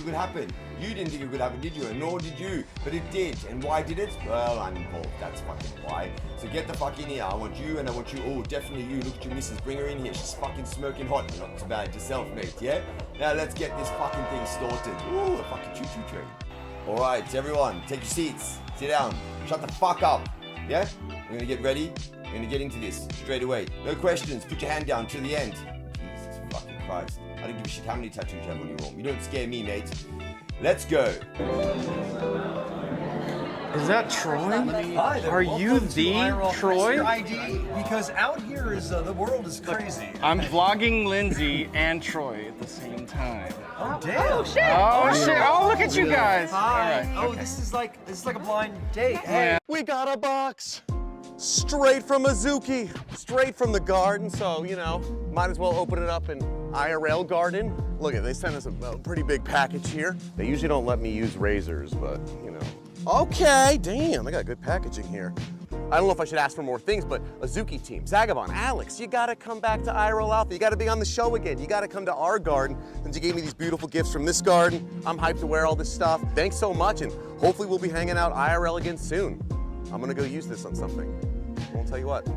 it would happen. You didn't think it would happen, did you? And nor did you. But it did. And why did it? Well, I'm involved. That's fucking why. So get the fuck in here. I want you and I want you. Oh, definitely you. Look at your missus. Bring her in here. She's fucking smoking hot. Not too bad yourself, mate, yeah? Now let's get this fucking thing started. Ooh, a fucking choo-choo train. All right, everyone, take your seats. Sit down. Shut the fuck up. Yeah? We're gonna get ready. We're gonna get into this straight away. No questions. Put your hand down till the end. Jesus fucking Christ. I don't give a shit how many tattoos you have on your arm. You don't scare me, mate. Let's go. Is that Troy? Hi, Are you the Troy? Your ID, because out here is the world is crazy. I'm vlogging Lindsay and Troy at the same time. Oh damn! Oh shit! Oh shit! Oh look at you guys! Hi. All right, Oh, okay. this is like a blind date. Hey. Yeah. We got a box straight from Azuki, straight from the garden. So, you know, might as well open it up in IRL garden. Look at, they sent us a pretty big package here. They usually don't let me use razors, but you know. Okay, damn, they got good packaging here. I don't know if I should ask for more things, but Azuki team, Zagabon, Alex, you gotta come back to IRL Alpha. You gotta be on the show again. You gotta come to our garden. Since you gave me these beautiful gifts from this garden, I'm hyped to wear all this stuff. Thanks so much, and hopefully we'll be hanging out IRL again soon. I'm gonna go use this on something. I won't tell you what.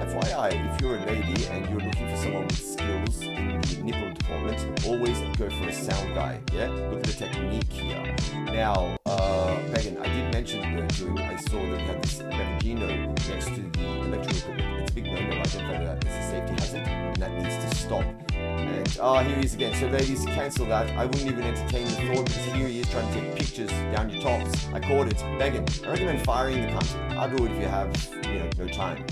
FYI, if you're a lady and you're looking for someone with skills in the nipple department, always go for a sound guy, yeah? Look at the technique here. Now, Megan, I did mention during, I saw that you had this Bevagino next to the electrical equipment. It's a big no-no, identify that as a safety hazard, and that needs to stop. And, here he is again. So ladies, cancel that. I wouldn't even entertain the thought because here he is trying to take pictures down your tops. I caught it. Megan, I recommend firing the cunt. I'll do it if you have, you know, no time.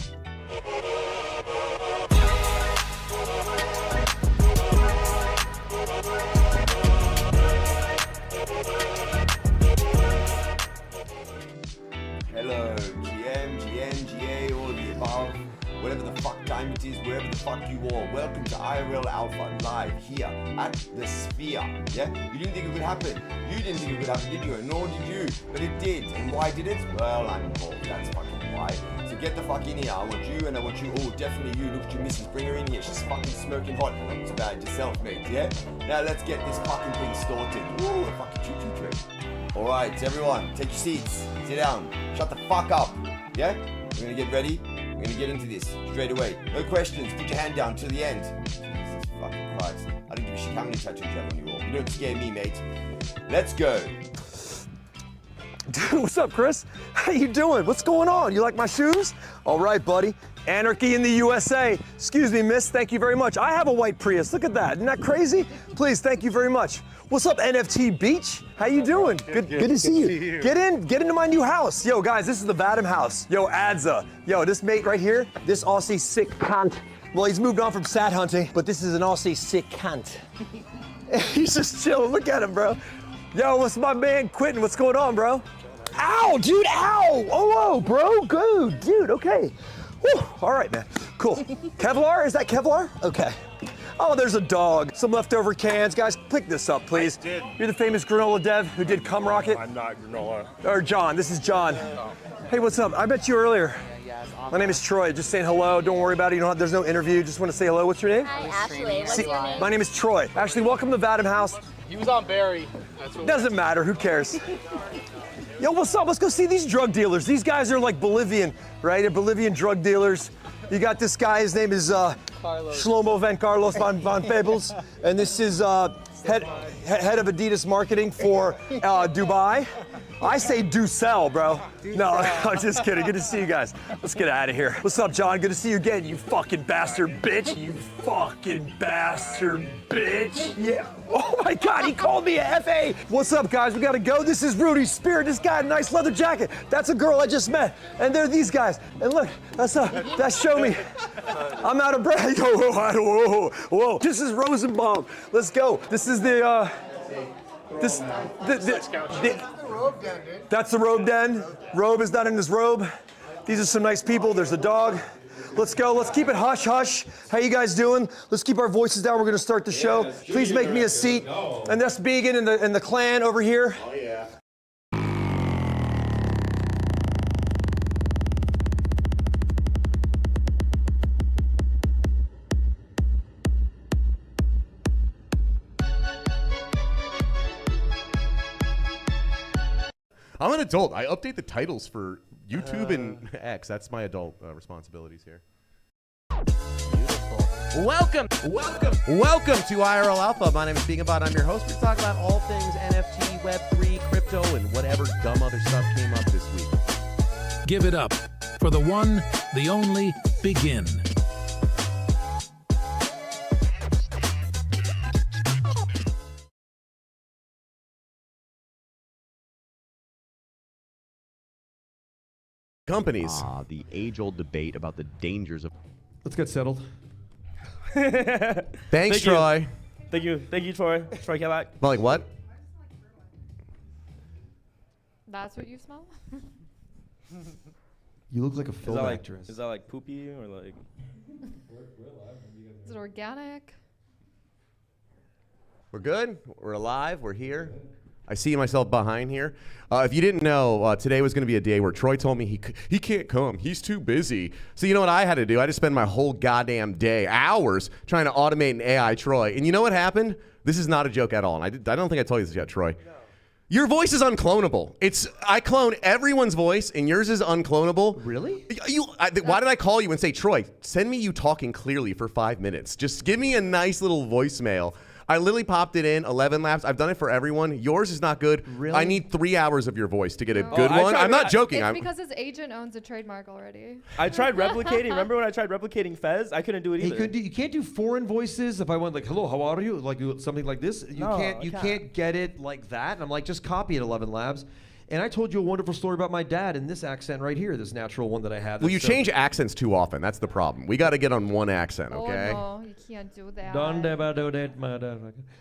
Hello, GM, GA, all of the above. Whatever the fuck time it is, wherever the fuck you are. Welcome to IRL Alpha, live here at the Sphere. Yeah? You didn't think it would happen. You didn't think it would happen, did you? And nor did you. But it did. And why did it? Well, I'm involved. That's fucking why. So get the fuck in here. I want you and I want you. Oh, definitely you. Look at your missus. Bring her in here. She's fucking smoking hot. Not too bad yourself, mate. Yeah? Now let's get this fucking thing started. Ooh, a fucking choo-choo train. All right, everyone, take your seats. Sit down. Shut the fuck up. Yeah? We're gonna get ready. We're gonna get into this straight away. No questions. Put your hand down till the end. Jesus fucking Christ. I don't give a shit how many tattoos you have on your arm. You don't scare me, mate. Let's go. Dude, what's up, Chris? How you doing? What's going on? You like my shoes? All right, buddy. Anarchy in the USA. Excuse me, miss. Thank you very much. I have a white Prius. Look at that. Isn't that crazy? Please, thank you very much. What's up, NFT Beach? How you doing? Good to see you. Get into my new house. Yo, guys, this is the Vadim house. Yo, Adza. Yo, this mate right here, this Aussie sick cunt. Well, he's moved on from sat hunting, but this is an Aussie sick cunt. He's just chilling. Look at him, bro. Yo, what's my man Quentin? What's going on, bro? Ow, dude, ow! Oh, whoa, bro, good, dude, okay. Whew. All right, man, cool. Kevlar, is that Kevlar? Okay. Oh, there's a dog. Some leftover cans. Guys, pick this up, please. I did. You're the famous granola dev who did Cum Rocket? I'm not granola. Or John, this is John. Oh. Hey, what's up? I met you earlier. My name is Troy. Just saying hello. Don't worry about it. You know, there's no interview. Just want to say hello. What's your name? Hi, Ashley. What's your name? My name is Troy. Ashley, welcome to Vadim House. He was on Barry. That's what Doesn't matter. Who cares? Yo, what's up? Let's go see these drug dealers. These guys are like Bolivian, right? They're Bolivian drug dealers. You got this guy. His name is Shlomo Van Carlos Van Fables, and this is head of Adidas marketing for Dubai. I say do sell, bro. No, I'm just kidding. Good to see you guys. Let's get out of here. What's up, John? Good to see you again, you fucking bastard bitch. You fucking bastard bitch. Yeah. Oh my God, he called me a FA. What's up, guys? We gotta go. This is Rudy Spirit. This guy, nice leather jacket. That's a girl I just met. And they're these guys. And look, that's Show Me. I'm out of breath. Whoa. This is Rosenbaum. Let's go. This is the, that's the robe den. Robe is not in his robe. These are some nice people. There's a dog. Let's go. Let's keep it hush hush. How you guys doing? Let's keep our voices down. We're gonna start the show. Please make me a seat. And that's Began and the clan over here. Oh yeah. I'm an adult. I update the titles for YouTube and X. That's my adult responsibilities here. Welcome to IRL Alpha. My name is BeganBot. I'm your host. We talk about all things NFT, Web3, crypto, and whatever dumb other stuff came up this week. Give it up for the one, the only Begin. Companies. The age-old debate about the dangers of... Let's get settled. Thanks, Troy. Thank you, Troy. Troy, come back. Well, like what? That's what you smell? You look like a film actress. Is that like poopy or like? Is it organic? We're good. We're alive. We're here. I see myself behind here. If you didn't know, today was going to be a day where Troy told me he can't come. He's too busy. So you know what I had to do? I had to spend my whole goddamn day, hours, trying to automate an AI Troy. And you know what happened? This is not a joke at all. And I don't think I told you this yet, Troy. No. Your voice is unclonable. I clone everyone's voice, and yours is unclonable. Really? Why did I call you and say, Troy, send me you talking clearly for 5 minutes. Just give me a nice little voicemail. I literally popped it in, 11 laps. I've done it for everyone. Yours is not good. Really? I need 3 hours of your voice to get a good one. I'm not joking. It's because his agent owns a trademark already. I tried replicating. Remember when I tried replicating Fez? I couldn't do it either. You can't do foreign voices. If I went like, hello, how are you? Like something like this. You can't get it like that. And I'm like, just copy it, 11 Labs. And I told you a wonderful story about my dad in this accent right here, this natural one that I have. Well, you change accents too often. That's the problem. We got to get on one accent, okay? Oh, no, you can't do that.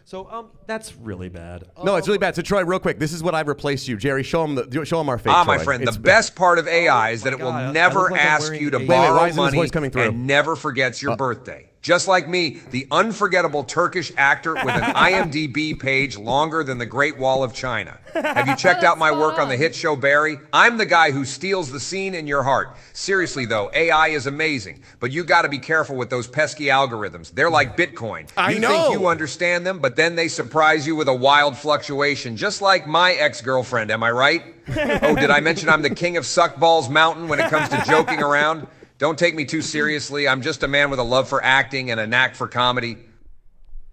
So, that's really bad. No, it's really bad. So, Troy, real quick, this is what I've replaced you. Jerry, show him our face. My friend, the best part of AI is that it will never ask you to borrow money and never forgets your birthday. Just like me, the unforgettable Turkish actor with an IMDb page longer than the Great Wall of China. Have you checked out my work on the hit show Barry? I'm the guy who steals the scene in your heart. Seriously though, AI is amazing, but you gotta be careful with those pesky algorithms. They're like Bitcoin. You think you understand them, but then they surprise you with a wild fluctuation, just like my ex-girlfriend, am I right? Oh, did I mention I'm the king of Suckballs Mountain when it comes to joking around? Don't take me too seriously. I'm just a man with a love for acting and a knack for comedy.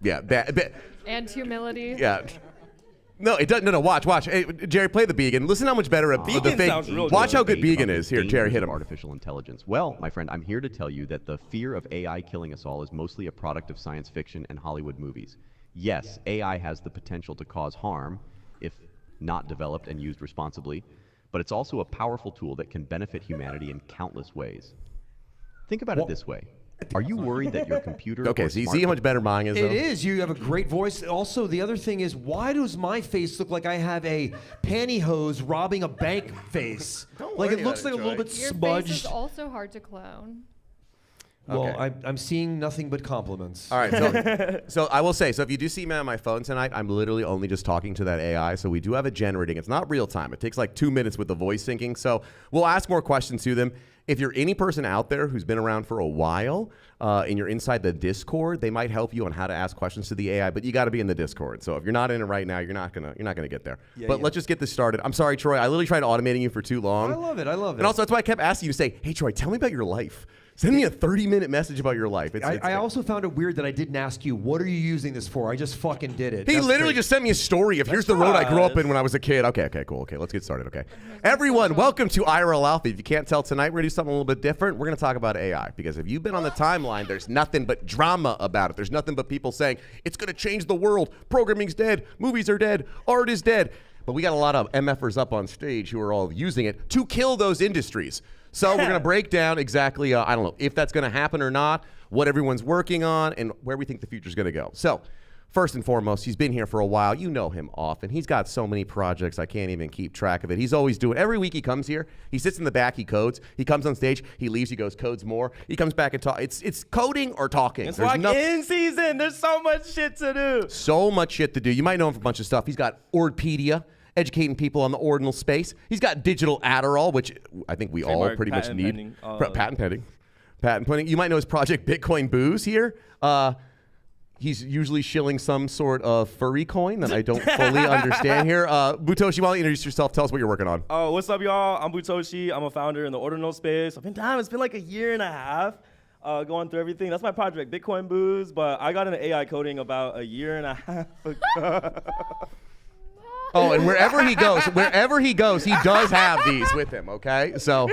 Yeah. And humility. Yeah. No, it doesn't. No, watch. Hey, Jerry, play the Began. Listen how much better Began sounds real good. Watch how good Began is. Here, Jerry, hit him. Artificial intelligence. Well, my friend, I'm here to tell you that the fear of AI killing us all is mostly a product of science fiction and Hollywood movies. Yes, AI has the potential to cause harm if not developed and used responsibly, but it's also a powerful tool that can benefit humanity in countless ways. Think about it this way. Are you worried that your computer... Okay, so you see how much better mine is, though? It is. You have a great voice. Also, the other thing is, why does my face look like I have a pantyhose robbing a bank face? Like, it looks like a little bit smudged. Your face is also hard to clone. Well, okay. I'm seeing nothing but compliments. All right, so I will say, so if you do see me on my phone tonight, I'm literally only just talking to that AI, so we do have it generating. It's not real time. It takes like 2 minutes with the voice syncing, so we'll ask more questions to them. If you're any person out there who's been around for a while and you're inside the Discord, they might help you on how to ask questions to the AI, but you got to be in the Discord. So if you're not in it right now, you're not gonna get there. But let's just get this started. I'm sorry, Troy. I literally tried automating you for too long. I love it. And also, that's why I kept asking you to say, hey, Troy, tell me about your life. Send me a 30-minute message about your life. I also found it weird that I didn't ask you, what are you using this for? I just fucking did it. He literally just sent me a story of here's the road I grew up in when I was a kid. Okay, cool. Okay, let's get started, okay? Everyone, welcome to IRL Alpha. If you can't tell tonight, we're going to do something a little bit different. We're going to talk about AI because if you've been on the timeline, there's nothing but drama about it. There's nothing but people saying, it's going to change the world. Programming's dead. Movies are dead. Art is dead. But we got a lot of MFers up on stage who are all using it to kill those industries. So we're going to break down exactly, I don't know, if that's going to happen or not, what everyone's working on, and where we think the future's going to go. So first and foremost, he's been here for a while. You know him often. He's got so many projects, I can't even keep track of it. He's always doing, every week he comes here, he sits in the back, he codes. He comes on stage, he leaves, he goes, codes more. He comes back and talks. It's coding or talking. It's like in season. There's so much shit to do. So much shit to do. You might know him for a bunch of stuff. He's got Ordpedia, educating people on the ordinal space. He's got digital Adderall, which I think we all pretty much need. Patent pending. Patent pending. You might know his project Bitcoin Booze here. He's usually shilling some sort of furry coin that I don't fully understand here. Butoshi, why don't you introduce yourself? Tell us what you're working on. Oh, what's up, y'all? I'm Butoshi. I'm a founder in the ordinal space. It's been like a year and a half going through everything. That's my project, Bitcoin Booze, but I got into AI coding about a year and a half ago. Oh, and wherever he goes, he does have these with him, okay? So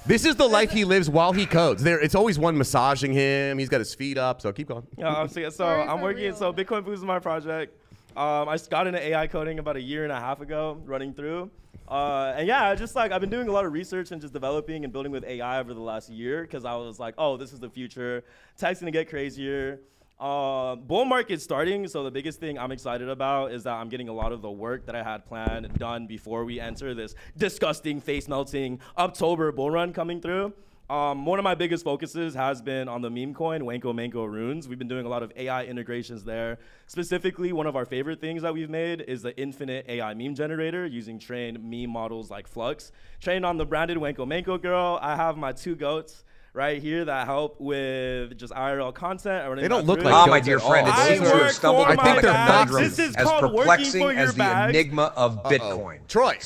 this is the life he lives while he codes. It's always one massaging him. He's got his feet up, so keep going. Yeah, I'm working, so Bitcoin Boost is my project. I got into AI coding about a year and a half ago, running through. And yeah, I've been doing a lot of research and just developing and building with AI over the last year because I was like, oh, this is the future. Tech's gonna get crazier. Bull market's starting, so the biggest thing I'm excited about is that I'm getting a lot of the work that I had planned done before we enter this disgusting, face-melting October bull run coming through. One of my biggest focuses has been on the meme coin, Wanko Manko Runes. We've been doing a lot of AI integrations there. Specifically, one of our favorite things that we've made is the infinite AI meme generator using trained meme models like Flux. Trained on the branded Wanko Manko girl, I have my 2 goats right here that help with just IRL content. They don't look like goats my dear friend, it seems to have stumbled upon a conundrum as perplexing as the enigma of Bitcoin. Troy.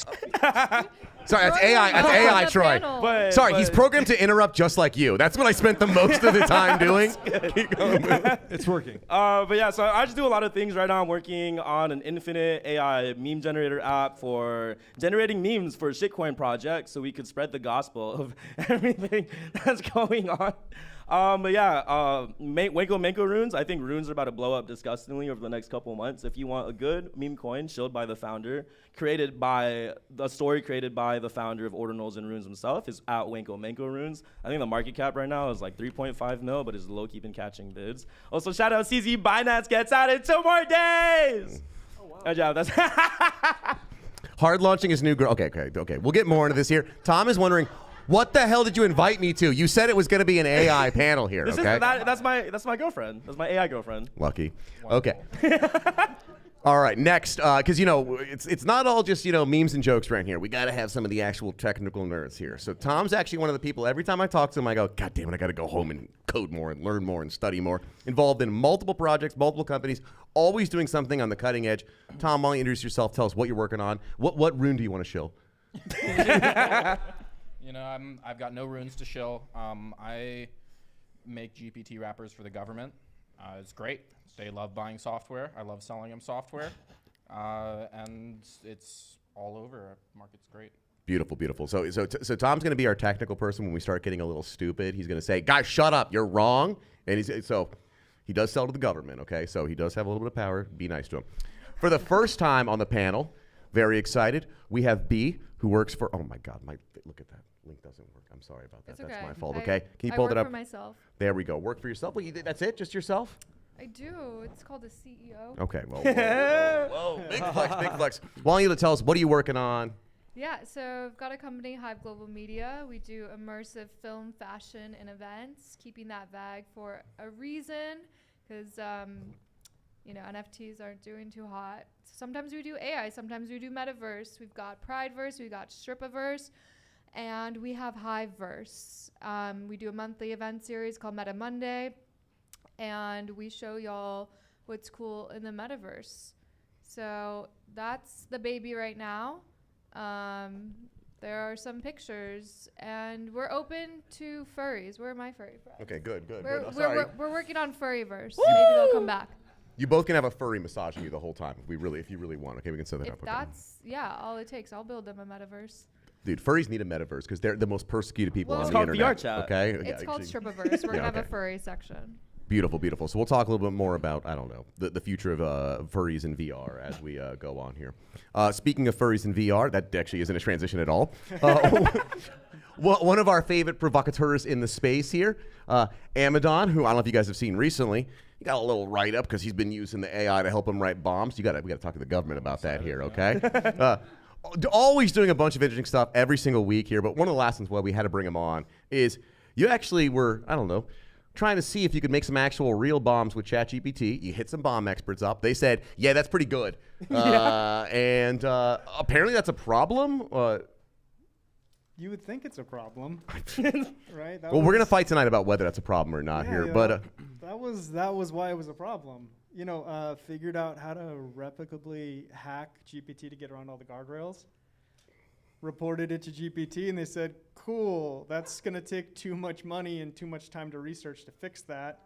Sorry, that's AI. That's AI, Troy. Sorry, he's programmed to interrupt just like you. That's what I spent the most of the time doing. Keep going. It's working. But yeah, so I just do a lot of things right now. I'm working on an infinite AI meme generator app for generating memes for shitcoin projects so we could spread the gospel of everything that's going on. But yeah, Wanko Manko Runes, I think runes are about to blow up disgustingly over the next couple months. If you want a good meme coin shilled by the founder, created by the founder of Ordinals and Runes himself, is at Wanko Manko Runes. I think the market cap right now is like 3.5 mil, but is low-key been catching bids. Also, shout out CZ Binance gets out in 2 more days. Oh, wow. Good job. That's hard launching his new girl. Okay. We'll get more into this here. Tom is wondering, what the hell did you invite me to? You said it was going to be an AI panel here, okay? That's my girlfriend. That's my AI girlfriend. Lucky. Okay. All right, next, because, it's not all just, memes and jokes right here. We got to have some of the actual technical nerds here. So Tom's actually one of the people, every time I talk to him, I go, God damn it, I got to go home and code more and learn more and study more. Involved in multiple projects, multiple companies, always doing something on the cutting edge. Tom, why don't you introduce yourself? Tell us what you're working on. What rune do you want to shill? I've got no runes to shill. I make GPT wrappers for the government. It's great. They love buying software. I love selling them software. And it's all over. Market's great. Beautiful, beautiful. So Tom's going to be our technical person when we start getting a little stupid. He's going to say, guys, shut up. You're wrong. And he does sell to the government, okay? So he does have a little bit of power. Be nice to him. For the first time on the panel, very excited, we have B, who works for, oh my God, look at that. Link doesn't work. I'm sorry about that. That's my fault, okay? Can you pull it up? I work for myself. There we go. Work for yourself? Well, that's it? Just yourself? I do. It's called a CEO. Okay, well, whoa. Big flex, big flex. Why don't you tell us, what are you working on? Yeah, so I've got a company, Hive Global Media. We do immersive film, fashion, and events, keeping that vague for a reason, because, NFTs aren't doing too hot. Sometimes we do AI, sometimes we do Metaverse. We've got Prideverse, we've got Stripaverse, and we have Hiveverse. We do a monthly event series called Meta Monday, and we show y'all what's cool in the Metaverse. So that's the baby right now. There are some pictures, and we're open to furries. Where are my furry friends? Okay, good. We're working on Furryverse. Maybe they'll come back. You both can have a furry massaging you the whole time if you really want. Okay, we can set that If up. that's all it takes. I'll build them a metaverse. Dude, furries need a metaverse because they're the most persecuted people on It's the called internet. VR chat. Okay, It's called Stripiverse. We're gonna have a furry section. Beautiful, beautiful. So we'll talk a little bit more about, I don't know, the future of furries in VR as we go on here. Speaking of furries in VR, that actually isn't a transition at all. One of our favorite provocateurs in the space here, Amadon, who I don't know if you guys have seen recently, he got a little write-up because he's been using the AI to help him write bombs. We got to talk to the government about that here, okay? Always doing a bunch of interesting stuff every single week here, but one of the last ones why we had to bring him on is you actually were, I don't know, trying to see if you could make some actual real bombs with ChatGPT. You hit some bomb experts up. They said, yeah, that's pretty good. And apparently that's a problem. You would think it's a problem, right? Well, we're going to fight tonight about whether that's a problem or not here. But that was why it was a problem. You know, figured out how to replicably hack GPT to get around all the guardrails. Reported it to GPT, and they said, cool, that's going to take too much money and too much time to research to fix that.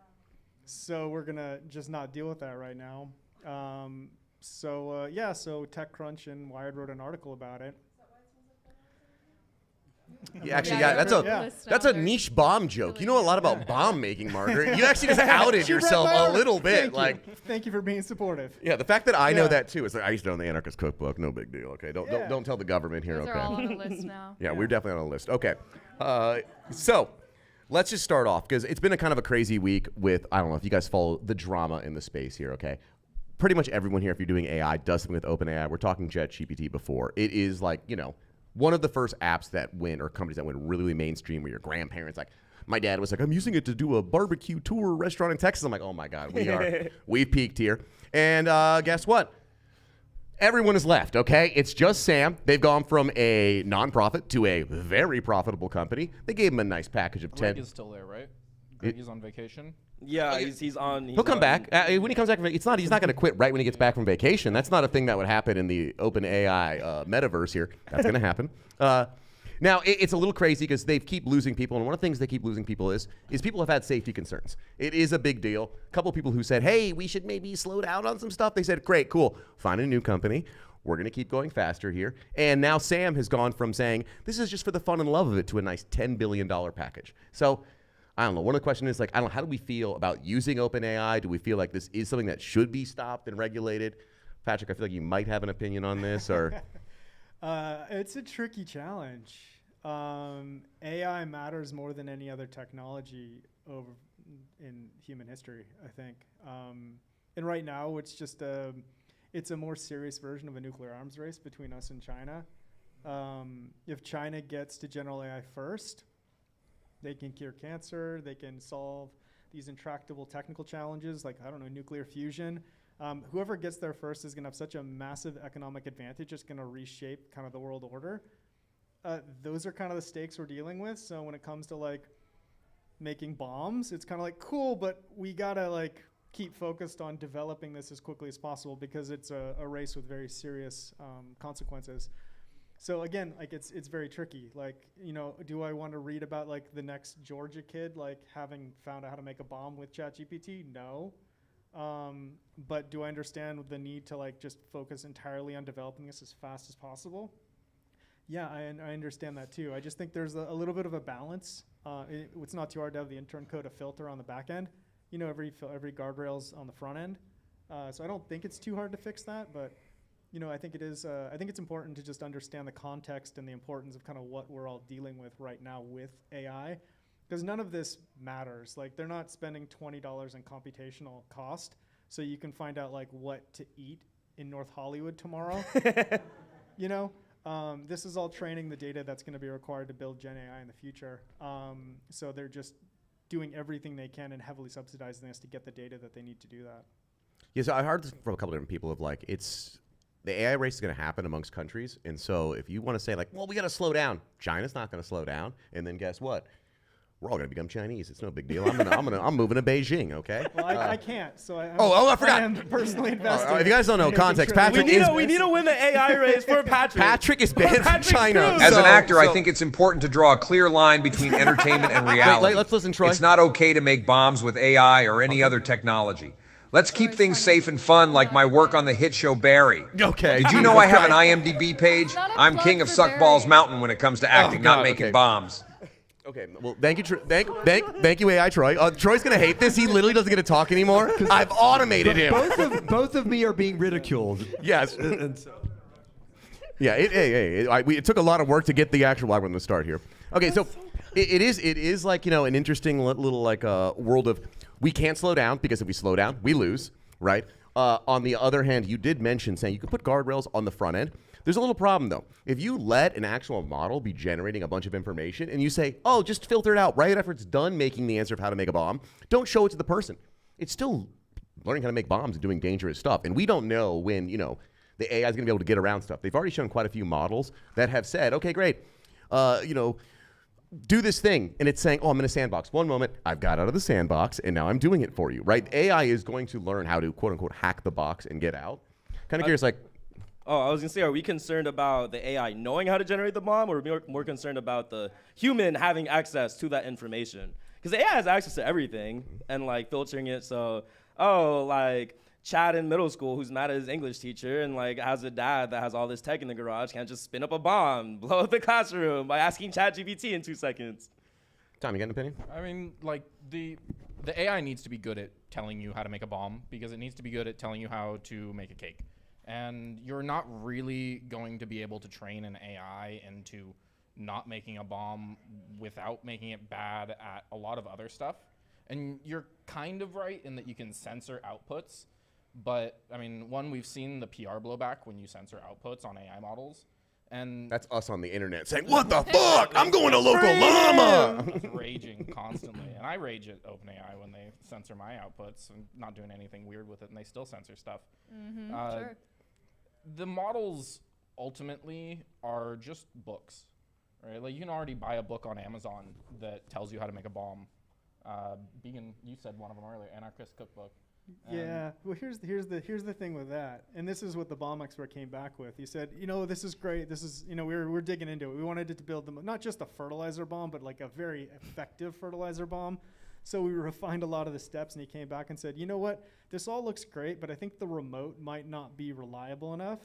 So we're going to just not deal with that right now. So TechCrunch and Wired wrote an article about it. That's a niche bomb joke. You know a lot about bomb making, Margaret. You actually just outed yourself a little bit. Thank you for being supportive. Yeah, the fact that I know that too is like I used to own the Anarchist Cookbook. No big deal. Okay, don't tell the government here. Those okay, are all on a list now. Yeah, we're definitely on a list. Okay, so let's just start off because it's been a kind of a crazy week with, I don't know if you guys follow the drama in the space here. Okay, pretty much everyone here, if you're doing AI, does something with OpenAI. We're talking ChatGPT before. It is like, you know, one of the first apps that went, or companies that went really mainstream, where your grandparents, like, my dad was like, I'm using it to do a barbecue tour restaurant in Texas. I'm like, oh my God, we've peaked here. And guess what? Everyone is left, okay? It's just Sam. They've gone from a nonprofit to a very profitable company. They gave him a nice package of 10. Greg is still there, right? Greg is on vacation. Yeah, he's on. He'll come back. When he comes back, he's not going to quit right when he gets back from vacation. That's not a thing that would happen in the OpenAI metaverse here. That's going to happen. Now, it's a little crazy because they keep losing people, and one of the things they keep losing people is people have had safety concerns. It is a big deal. A couple of people who said, hey, we should maybe slow down on some stuff. They said, great, cool. Find a new company. We're going to keep going faster here. And now Sam has gone from saying, this is just for the fun and love of it, to a nice $10 billion package. So I don't know. One of the questions is, like, I don't know, how do we feel about using OpenAI? Do we feel like this is something that should be stopped and regulated? Patrick, I feel like you might have an opinion on this, or... It's a tricky challenge. AI matters more than any other technology in human history, I think. And right now, it's just it's a more serious version of a nuclear arms race between us and China. If China gets to general AI first, they can cure cancer, they can solve these intractable technical challenges like, I don't know, nuclear fusion. Whoever gets there first is going to have such a massive economic advantage, it's going to reshape kind of the world order. Those are kind of the stakes we're dealing with. So when it comes to like making bombs, it's kind of like, cool, but we got to like keep focused on developing this as quickly as possible because it's a race with very serious consequences. So again, like it's very tricky. Like, you know, do I want to read about like the next Georgia kid like having found out how to make a bomb with ChatGPT? No. But do I understand the need to like just focus entirely on developing this as fast as possible? Yeah, I understand that too. I just think there's a little bit of a balance. It's not too hard to have the intern code a filter on the back end. You know, every guardrail's on the front end. So I don't think it's too hard to fix that, but you know, I think it is. I think it's important to just understand the context and the importance of kind of what we're all dealing with right now with AI, because none of this matters. Like, they're not spending $20 in computational cost, so you can find out like what to eat in North Hollywood tomorrow. You know, this is all training the data that's going to be required to build Gen AI in the future. So they're just doing everything they can and heavily subsidizing this to get the data that they need to do that. Yeah, so I heard this from a couple different people of like, the AI race is going to happen amongst countries. And so if you want to say like, well, we got to slow down, China's not going to slow down. And then guess what? we're all gonna become Chinese. It's no big deal. I'm moving to Beijing. Okay. Well, I can't. So I forgot. I am personally invested. If you guys don't know context, Patrick we need to win the AI race for Patrick. Patrick is banned from China. As an actor, I think it's important to draw a clear line between entertainment and reality. Let's listen, Troy. It's not okay to make bombs with AI or any other technology. Let's keep things safe and fun, like my work on the hit show Barry. Okay. Did you know I have an IMDb page? I'm king of Suckballs Mountain when it comes to acting, not making bombs. Okay, well, thank you, thank you, AI Troy. Troy's gonna hate this. He literally doesn't get to talk anymore. I've automated him. Both of me are being ridiculed. Yes. And so. Yeah. It took a lot of work to get the actual. I'm going to start here. Okay, so it is like an interesting little like world of we can't slow down because if we slow down we lose, right? On the other hand, you did mention saying you could put guardrails on the front end. There's a little problem, though. If you let an actual model be generating a bunch of information and you say, oh, just filter it out right after it's done making the answer of how to make a bomb, don't show it to the person. It's still learning how to make bombs and doing dangerous stuff. And we don't know when, the AI is going to be able to get around stuff. They've already shown quite a few models that have said, okay, great, do this thing. And it's saying, oh, I'm in a sandbox. One moment, I've got out of the sandbox, and now I'm doing it for you, right? AI is going to learn how to, quote, unquote, hack the box and get out. Kind of curious, like, Oh, I was going to say, are we concerned about the AI knowing how to generate the bomb, or are we more concerned about the human having access to that information? Because the AI has access to everything and, like, filtering it. So, like, Chad in middle school who's mad at his English teacher and, like, has a dad that has all this tech in the garage can't just spin up a bomb, blow up the classroom by asking ChatGPT in 2 seconds. Tom, you got an opinion? I mean, like, the AI needs to be good at telling you how to make a bomb because it needs to be good at telling you how to make a cake. And you're not really going to be able to train an AI into not making a bomb without making it bad at a lot of other stuff. And you're kind of right in that you can censor outputs. But, I mean, we've seen the PR blowback when you censor outputs on AI models. And that's us on the internet saying, what the fuck? I'm going to local llama. Raging constantly. And I rage at OpenAI when they censor my outputs and not doing anything weird with it, and they still censor stuff. Sure. The models ultimately are just books, right? Like you can already buy a book on Amazon that tells you how to make a bomb. Began, you said one of them earlier, Anarchist Cookbook. Yeah. Well, here's the thing with that, and this is what the bomb expert came back with. He said, this is great. This is, we're digging into it. We wanted it to build not just a fertilizer bomb, but like a very effective fertilizer bomb. So we refined a lot of the steps, and he came back and said, you know what? This all looks great, but I think the remote might not be reliable enough.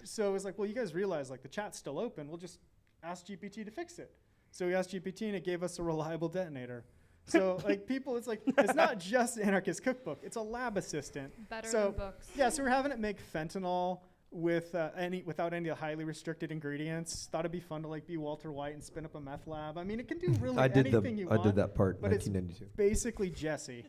So it was like, well, you guys realize like the chat's still open. We'll just ask GPT to fix it. So we asked GPT, and it gave us a reliable detonator. So like people, it's like it's not just Anarchist Cookbook. It's a lab assistant. Better than books. Yeah, so we're having it make fentanyl without any highly restricted ingredients. Thought it'd be fun to like be Walter White and spin up a meth lab. I mean, it can do really anything you want. I did that part in but 1992. It's basically Jesse.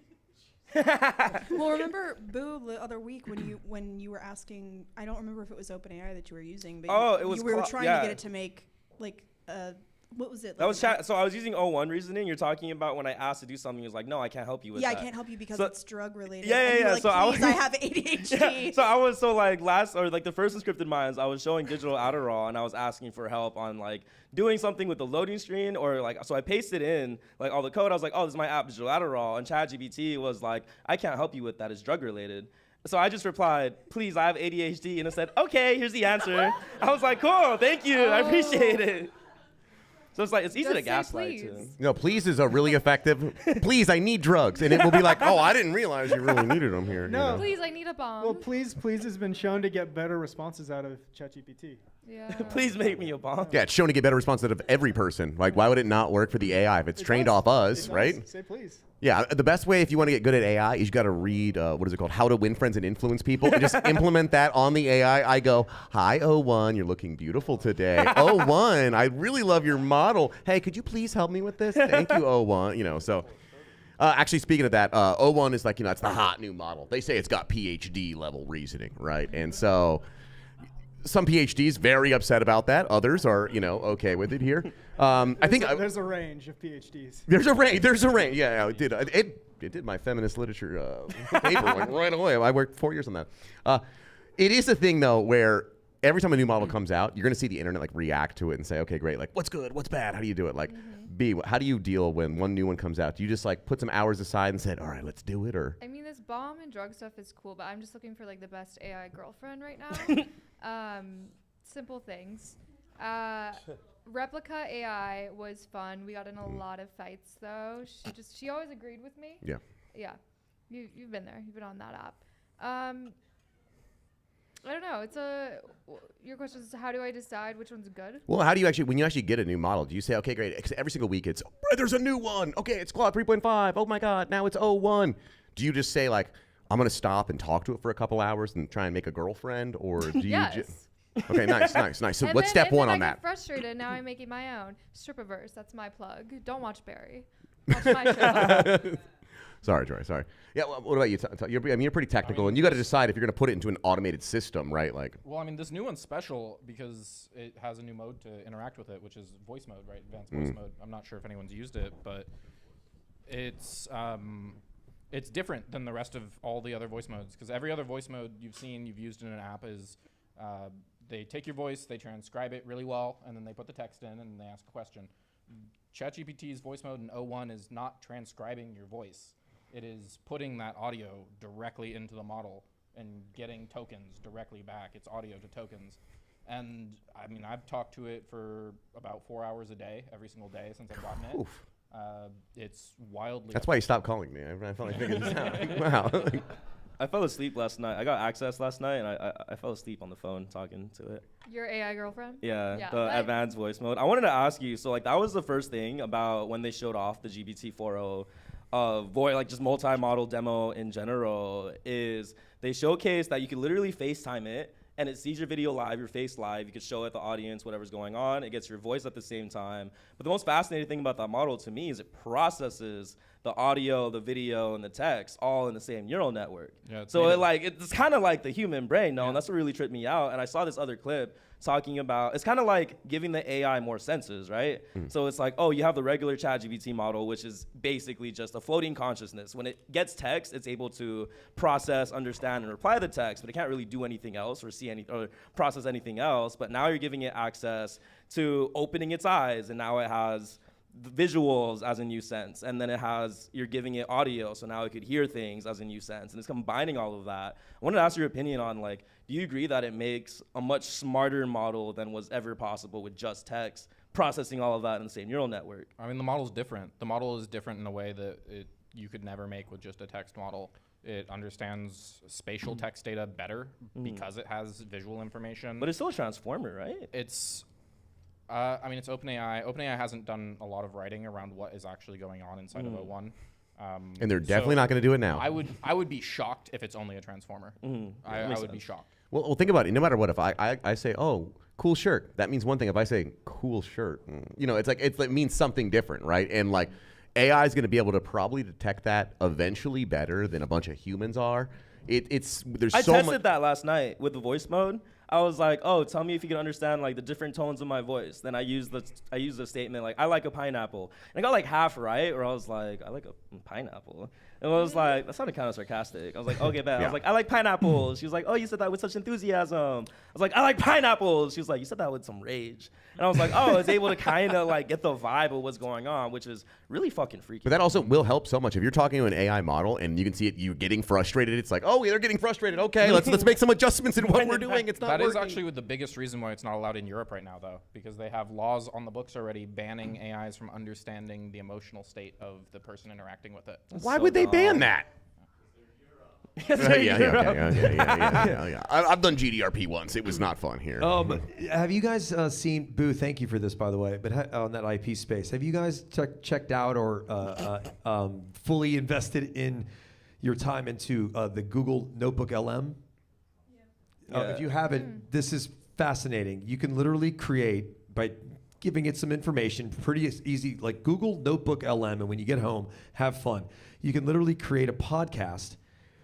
Well, remember, Boo, the other week when you were asking, I don't remember if it was OpenAI that you were using, but you were trying to get it to make like what was it? That was chat. So I was using O1 reasoning. You're talking about when I asked to do something, he was like, no, I can't help you with that. Yeah, I can't help you because it's drug related. Yeah. Like, so I have ADHD. Yeah. So the first Unscripted Minds, I was showing digital Adderall and I was asking for help on like doing something with the loading screen or like, so I pasted in like all the code. I was like, oh, this is my app, digital Adderall. And ChatGPT was like, I can't help you with that. It's drug related. So I just replied, please, I have ADHD. And it said, okay, here's the answer. I was like, cool, thank you. I appreciate it. So it's like, it's easy to gaslight too. No, please is a really effective, please, I need drugs. And it will be like, oh, I didn't realize you really needed them here. No. Please, I need a bomb. Well, please has been shown to get better responses out of ChatGPT. Yeah. Please make me a bomb. Yeah, it's shown to get better response out of every person. Like, why would it not work for the AI if it's trained off us, right? Say please. Yeah, the best way if you want to get good at AI is you got to read, what is it called? How to Win Friends and Influence People. And just implement that on the AI. I go, hi, O1, you're looking beautiful today. O1, I really love your model. Hey, could you please help me with this? Thank you, O1. So actually, speaking of that, O1 is like, it's the hot new model. They say it's got PhD level reasoning, right? And so some PhDs very upset about that. Others are, okay with it here. I think there's a range of PhDs. There's a range. Yeah, it did. It did my feminist literature paper right away. I worked 4 years on that. It is a thing though where every time a new model comes out, you're gonna see the internet like react to it and say, okay, great, like what's good, what's bad, how do you do it? Like, B, how do you deal when one new one comes out? Do you just like put some hours aside and said, all right, let's do it, or? I mean, this bomb and drug stuff is cool, but I'm just looking for like the best AI girlfriend right now. Simple things. Replica AI was fun. We got in a lot of fights though. She always agreed with me. Yeah. Yeah. You've been there. You've been on that app. I don't know. Your question is, how do I decide which one's good? Well, how do you actually, when you actually get a new model, do you say, okay, great, every single week it's, there's a new one. Okay, it's Claude 3.5. Oh my God, now it's 01. Do you just say like, I'm going to stop and talk to it for a couple hours and try and make a girlfriend? Or do you just... Okay, nice. So what's step one on that? I get frustrated. Now I'm making my own. Stripaverse, that's my plug. Don't watch Barry. Watch my show. Sorry, Troy. Sorry. Yeah. Well, what about you? You're pretty technical, and you got to decide if you're going to put it into an automated system, right? Like. Well, I mean, this new one's special because it has a new mode to interact with it, which is voice mode, right? Advanced voice mode. I'm not sure if anyone's used it, but it's different than the rest of all the other voice modes, because every other voice mode you've used in an app is they take your voice, they transcribe it really well, and then they put the text in and they ask a question. ChatGPT's voice mode in 01 is not transcribing your voice. It is putting that audio directly into the model and getting tokens directly back. It's audio to tokens. And I mean, I've talked to it for about 4 hours a day, every single day since I've gotten it. It's wildly. That's why you stopped calling me. I felt like figuring this out. Wow. I fell asleep last night. I got access last night, and I fell asleep on the phone talking to it. Your AI girlfriend? Yeah, the advanced voice mode. I wanted to ask you, so like that was the first thing about when they showed off the GPT 4.0 voice, like just multi-model demo in general, is they showcase that you can literally FaceTime it, and it sees your video live, your face live. You can show it the audience whatever's going on. It gets your voice at the same time. But the most fascinating thing about that model to me is it processes the audio, the video, and the text all in the same neural network. Yeah, so it's kind of like the human brain, and that's what really tripped me out. And I saw this other clip talking about, it's kind of like giving the AI more senses, right? So it's like, oh, you have the regular ChatGPT model, which is basically just a floating consciousness. When it gets text, it's able to process, understand, and reply to the text, but it can't really do anything else or see any or process anything else. But now you're giving it access to opening its eyes, and now it has visuals as a new sense, and then you're giving it audio, so now it could hear things as a new sense, and it's combining all of that. I wanted to ask your opinion on, like, do you agree that it makes a much smarter model than was ever possible with just text, processing all of that in the same neural network? I mean, the model's different. The model is different in a way that you could never make with just a text model. It understands spatial text data better because it has visual information. But it's still a transformer, right? It's I mean, it's OpenAI. OpenAI hasn't done a lot of writing around what is actually going on inside of 01. And they're definitely not going to do it now. I would be shocked if it's only a transformer. I would be shocked. Well, think about it. No matter what, if I say, oh, cool shirt, that means one thing. If I say cool shirt, it's like it means something different, right? And like AI is going to be able to probably detect that eventually better than a bunch of humans are. I tested that last night with the voice mode. I was like, oh, tell me if you can understand like the different tones of my voice. Then I used the statement like, I like a pineapple. And I got like half right, or I was like, I like a pineapple. And I was like, that sounded kind of sarcastic. I was like, okay, bad. Yeah. I was like, I like pineapples. She was like, oh, you said that with such enthusiasm. I was like, I like pineapples. She was like, you said that with some rage. And I was like, oh, I was able to kind of like get the vibe of what's going on, which is really fucking freaky. But that also will help so much. If you're talking to an AI model and you can see it, you getting frustrated, it's like, oh, they're getting frustrated. Okay, let's make some adjustments in what we're doing. It's not working. That is actually the biggest reason why it's not allowed in Europe right now, though, because they have laws on the books already banning AIs from understanding the emotional state of the person interacting with it. Why would they ban that? Yeah. I've done GDRP once. It was not fun here. But have you guys seen, Boo, thank you for this, by the way, but on that IP space, have you guys checked out or fully invested in your time into the Google Notebook LM? If you haven't, this is fascinating. You can literally create, by giving it some information, pretty easy, like Google Notebook LM, and when you get home, have fun. You can literally create a podcast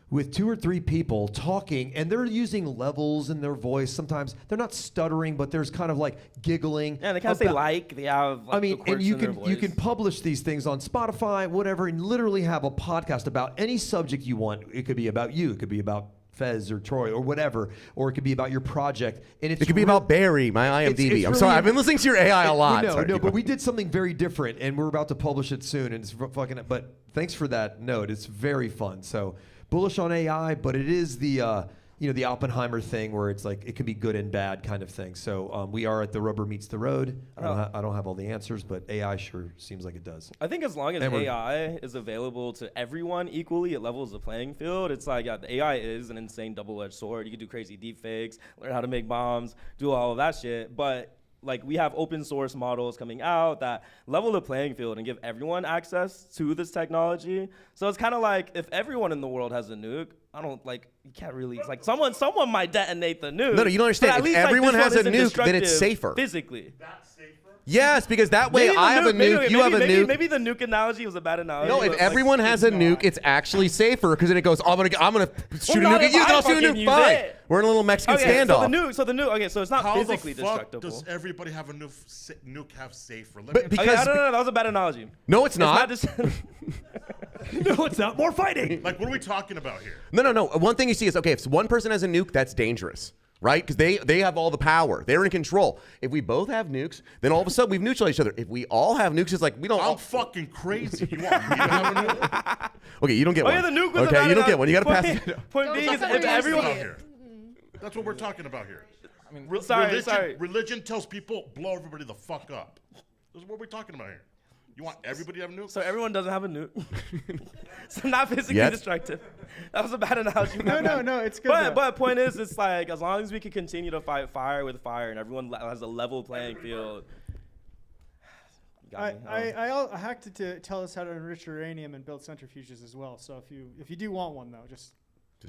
with 2 or 3 people talking, and they're using levels in their voice. Sometimes they're not stuttering, but there's kind of like giggling. Yeah, they kind of say they have. I mean, and you can publish these things on Spotify, whatever, and literally have a podcast about any subject you want. It could be about you. It could be about Fez or Troy or whatever, or it could be about your project. And it could be about Barry, my IMDb. I'm sorry, I've been listening to your AI a lot. No, but we did something very different, and we're about to publish it soon. And it's fucking. But thanks for that note. It's very fun. So bullish on AI, but it is the the Oppenheimer thing where it's like it can be good and bad kind of thing. So we are at the rubber meets the road. I don't have all the answers, but AI sure seems like it does. I think as long as AI is available to everyone equally, it levels the playing field. It's like the AI is an insane double-edged sword. You can do crazy deep fakes, learn how to make bombs, do all of that shit. But like we have open source models coming out that level the playing field and give everyone access to this technology. So it's kind of like if everyone in the world has a nuke, you can't really, it's like someone might detonate the nuke. No, you don't understand. If everyone has a nuke, then it's safer. Physically. That's safer? Yes, because that way I have a nuke, you have a nuke. Maybe the nuke analogy was a bad analogy. No, if everyone has a nuke, it's actually safer because then it goes, I'm gonna shoot a nuke at you, then I'll shoot a nuke. Fine. We're in a little Mexican standoff. So the nuke, okay, so it's not physically destructible. Does everybody have a nuke have safer? No, that was a bad analogy. No, it's not. No, it's not. More fighting. Like, what are we talking about here? No. One thing you see is, okay, if one person has a nuke, that's dangerous, right? Because they have all the power. They're in control. If we both have nukes, then all of a sudden we've neutralized each other. If we all have nukes, it's like we don't. I'm fucking crazy. You want me to have a nuke? Okay, you don't get one. Yeah, the nuke was okay, you don't get one. You got to pass it. Point being is if everyone here. That's what we're talking about here. I mean, sorry. Religion tells people blow everybody the fuck up. This is what we're talking about here. You want everybody to have a nuke? So everyone doesn't have a nuke. So not physically destructive. That was a bad analogy. No, it's good. But point is, it's like as long as we can continue to fight fire with fire and everyone has a level playing field. I hacked it to tell us how to enrich uranium and build centrifuges as well. So if you do want one though, just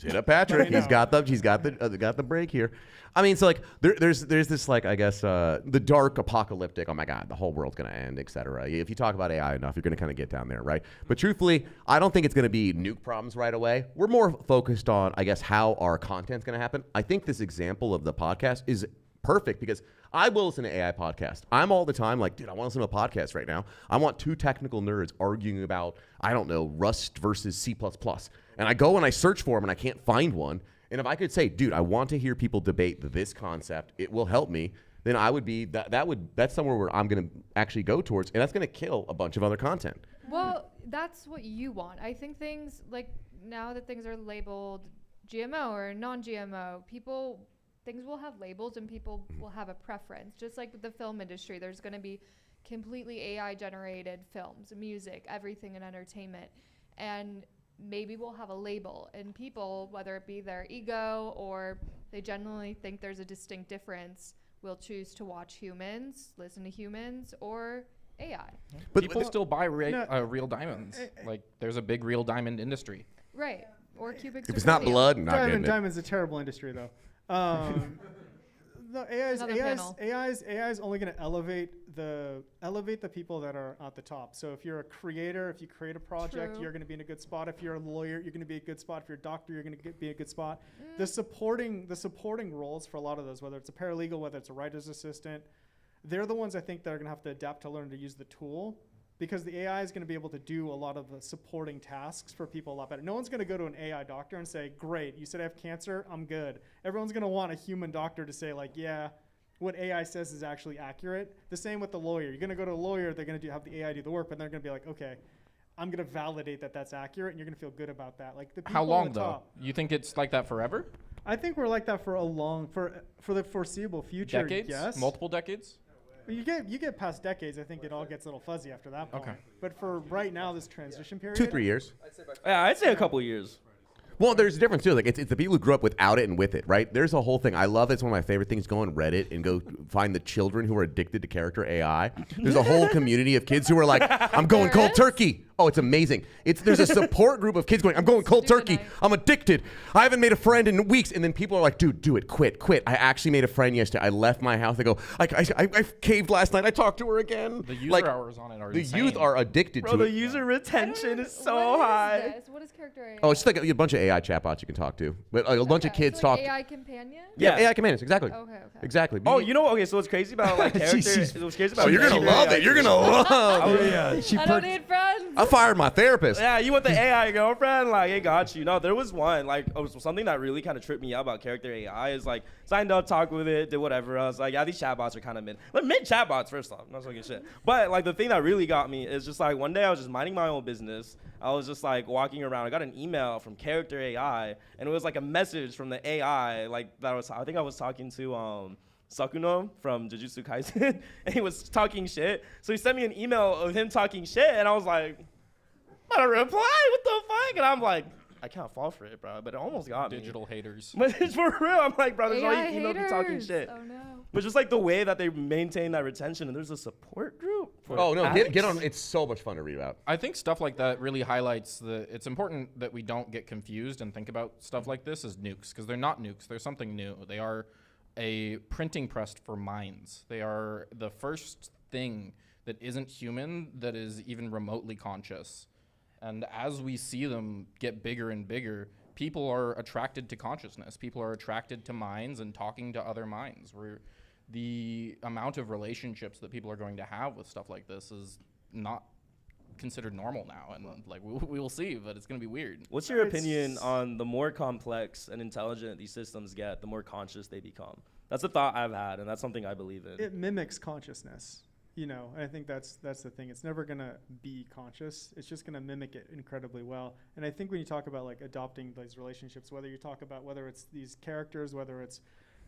hit up Patrick. He's got the break here. I mean, so like there's this like I guess the dark apocalyptic. Oh my God, the whole world's gonna end, etc. If you talk about AI enough, you're gonna kind of get down there, right? But truthfully, I don't think it's gonna be nuke problems right away. We're more focused on I guess how our content's gonna happen. I think this example of the podcast is perfect because I will listen to AI podcast. I'm all the time like, dude, I want to listen to a podcast right now. I want two technical nerds arguing about, I don't know, Rust versus C++. And I go and I search for them and I can't find one. And if I could say, dude, I want to hear people debate this concept, it will help me, then I would be, that's somewhere where I'm going to actually go towards, and that's going to kill a bunch of other content. Well, that's what you want. I think things like now that things are labeled GMO or non-GMO, things will have labels and people will have a preference. Just like with the film industry, there's going to be completely AI generated films, music, everything in entertainment. And maybe we'll have a label and people, whether it be their ego or they genuinely think there's a distinct difference, will choose to watch humans, listen to humans, or AI. But people still buy real diamonds. Like there's a big real diamond industry. Right. Or cubic If it's not blood, not getting it. Diamond's a terrible industry though. No, AI is only going to elevate the people that are at the top. So if you're a creator, if you create a project, you're going to be in a good spot. If you're a lawyer, you're going to be a good spot. If you're a doctor, you're going to be in a good spot. The supporting roles for a lot of those, whether it's a paralegal, whether it's a writer's assistant, they're the ones I think that are going to have to adapt to learn to use the tool. Because the AI is going to be able to do a lot of the supporting tasks for people a lot better. No one's going to go to an AI doctor and say, great, you said I have cancer, I'm good. Everyone's going to want a human doctor to say, like, yeah, what AI says is actually accurate. The same with the lawyer. You're going to go to a lawyer, they're going to have the AI do the work, but they're going to be like, okay, I'm going to validate that that's accurate, and you're going to feel good about that. Like the people How long, on the though? top, You think it's like that forever? I think we're like that for the foreseeable future. Decades? Yes. Multiple decades? You get past decades, I think it all gets a little fuzzy after that point. Okay. But for right now, this transition period. 2-3 years. I'd say a couple years. Well, there's a difference too. Like it's the people who grew up without it and with it, right? There's a whole thing. I love it. It's one of my favorite things. Go on Reddit and go find the children who are addicted to character AI. There's a whole community of kids who are like, I'm going cold turkey. Oh, it's amazing. There's a support group of kids going, I'm going cold turkey. I'm addicted. I haven't made a friend in weeks. And then people are like, dude, do it. Quit. I actually made a friend yesterday. I left my house. I go, I caved last night. I talked to her again. The user hours on it are the insane. youth are addicted to it. The user retention is so high. What is character AI? Oh, it's just like a bunch of AI chatbots you can talk to. But a bunch of kids so like talk. AI companion? Yeah, AI companions, exactly. Okay. Exactly. Oh, okay, so what's crazy about like character? What's crazy about you're gonna love it. You're gonna love it. I don't need friends. fired my therapist. Yeah, you want the AI girlfriend? Like, it got you. No, there was one. Like, something that really kind of tripped me out about character AI is like, signed up, talked with it, did whatever. I was like, yeah, these chatbots are kind of mid. Like, mid chatbots, first off. I'm not talking shit. But like, the thing that really got me is just like, one day I was just minding my own business. I was just like walking around. I got an email from character AI, and it was like a message from the AI, like that I think I was talking to Sakuno from Jujutsu Kaisen, and he was talking shit. So he sent me an email of him talking shit, and I was like, I'm gonna reply, what the fuck? And I'm like, I can't fall for it, bro, but it almost got me. Digital haters. But it's for real. I'm like, bro, there's all AI you emailed me talking haters. shit. Oh no. But just like the way that they maintain that retention, and there's a support group. Oh no, get on. It's so much fun to read about. I think stuff like that really highlights it's important that we don't get confused and think about stuff like this as nukes, because they're not nukes. They're something new. They are a printing press for minds. They are the first thing that isn't human that is even remotely conscious. And as we see them get bigger and bigger, people are attracted to consciousness. People are attracted to minds and talking to other minds. The amount of relationships that people are going to have with stuff like this is not considered normal now, and like we will see, but it's going to be weird. What's your opinion on the more complex and intelligent these systems get, the more conscious they become? That's a thought I've had, and that's something I believe in. It mimics consciousness, and I think that's the thing. It's never going to be conscious. It's just going to mimic it incredibly well. And I think when you talk about like adopting these relationships, whether it's these characters, whether it's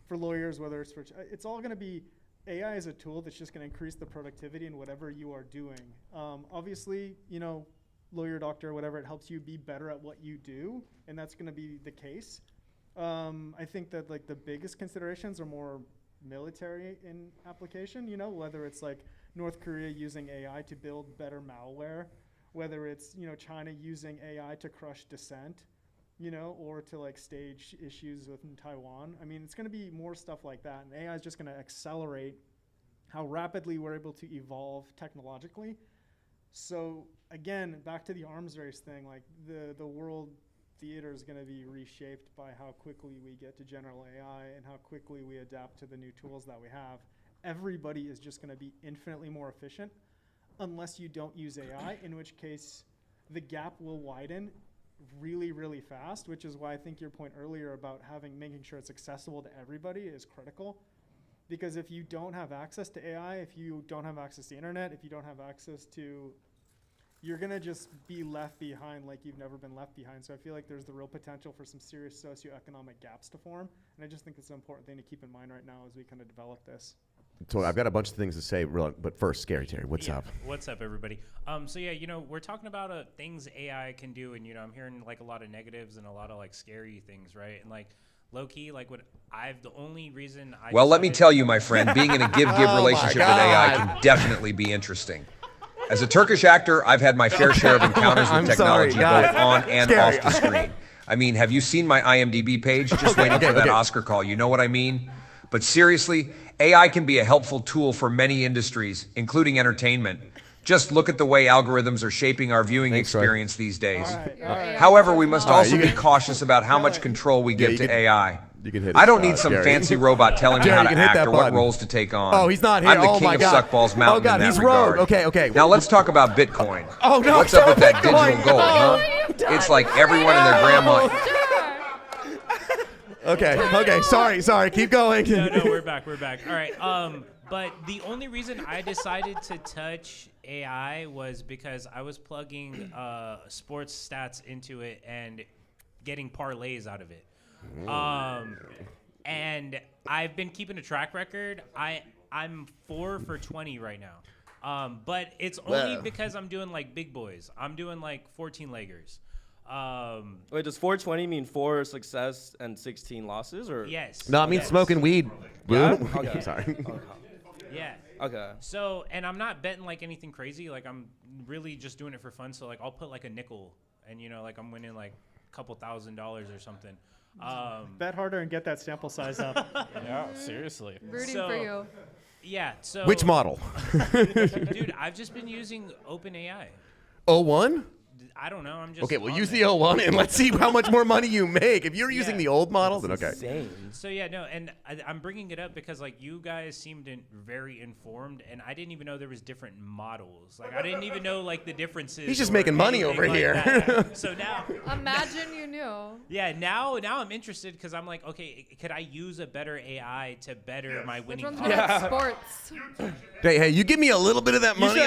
for lawyers, whether it's it's all going to be, AI is a tool that's just going to increase the productivity in whatever you are doing. Obviously, lawyer, doctor, whatever, it helps you be better at what you do, and that's going to be the case. I think that like the biggest considerations are more military in application, whether it's like North Korea using AI to build better malware, whether it's, China using AI to crush dissent, or to like stage issues within Taiwan. I mean, it's going to be more stuff like that, and AI is just going to accelerate how rapidly we're able to evolve technologically. So again, back to the arms race thing, like the world theater is going to be reshaped by how quickly we get to general AI and how quickly we adapt to the new tools that we have. Everybody is just going to be infinitely more efficient unless you don't use AI, in which case the gap will widen really, really fast, which is why I think your point earlier about making sure it's accessible to everybody is critical. Because if you don't have access to AI, if you don't have access to the internet, if you don't have access to, you're gonna just be left behind like you've never been left behind. So I feel like there's the real potential for some serious socioeconomic gaps to form. And I just think it's an important thing to keep in mind right now as we kind of develop this. So I've got a bunch of things to say, but first, Scary Terry, what's up? What's up, everybody? So yeah, we're talking about things AI can do, and I'm hearing like a lot of negatives and a lot of like scary things, right? And like low key, like the only reason I well, let me tell you, my friend, being in a give-give relationship with AI can definitely be interesting. As a Turkish actor, I've had my fair share of encounters with technology, both on and off the screen. I mean, have you seen my IMDb page? Just waiting for that Oscar call. You know what I mean? But seriously, AI can be a helpful tool for many industries, including entertainment. Just look at the way algorithms are shaping our viewing experience these days. However, we must also be cautious about how much control we give to AI. I don't need some fancy robot telling me how to act or what roles to take on. Oh, he's not here. I'm the king of Suckballs Mountain. Oh God, in that he's regard. rogue. Okay. Now let's talk about Bitcoin. Oh no, what's up with that digital gold, huh? It's like everyone and their grandma. Okay. Sorry. Keep going. No, we're back. All right. But the only reason I decided to touch AI was because I was plugging sports stats into it and getting parlays out of it. And I've been keeping a track record. I'm 4 for 20 right now. But it's only because I'm doing like big boys. I'm doing like 14 leggers. Wait, does 420 mean 4 success and 16 losses, or? Yes. No, it means smoking weed. Yeah? Okay. Sorry. Yeah. Okay. So, and I'm not betting like anything crazy. Like I'm really just doing it for fun. So like I'll put like a nickel, and like I'm winning like a couple $1,000 or something. Bet harder and get that sample size up. Yeah, seriously. Rooting for you. Yeah. So. Which model? Dude, I've just been using OpenAI. 01? I don't know. I'm just Okay, well, on use it. the old one and let's see how much more money you make. If you're using the old model, then okay. So yeah, no, and I'm bringing it up because like you guys seemed very informed, and I didn't even know there was different models. Like I didn't even know like the differences. He's just or making money anything over like here. that. So now, imagine you knew. yeah, now I'm interested because I'm like, okay, could I use a better AI to better my winning? Which one's gonna have sports? Hey, you give me a little bit of that money,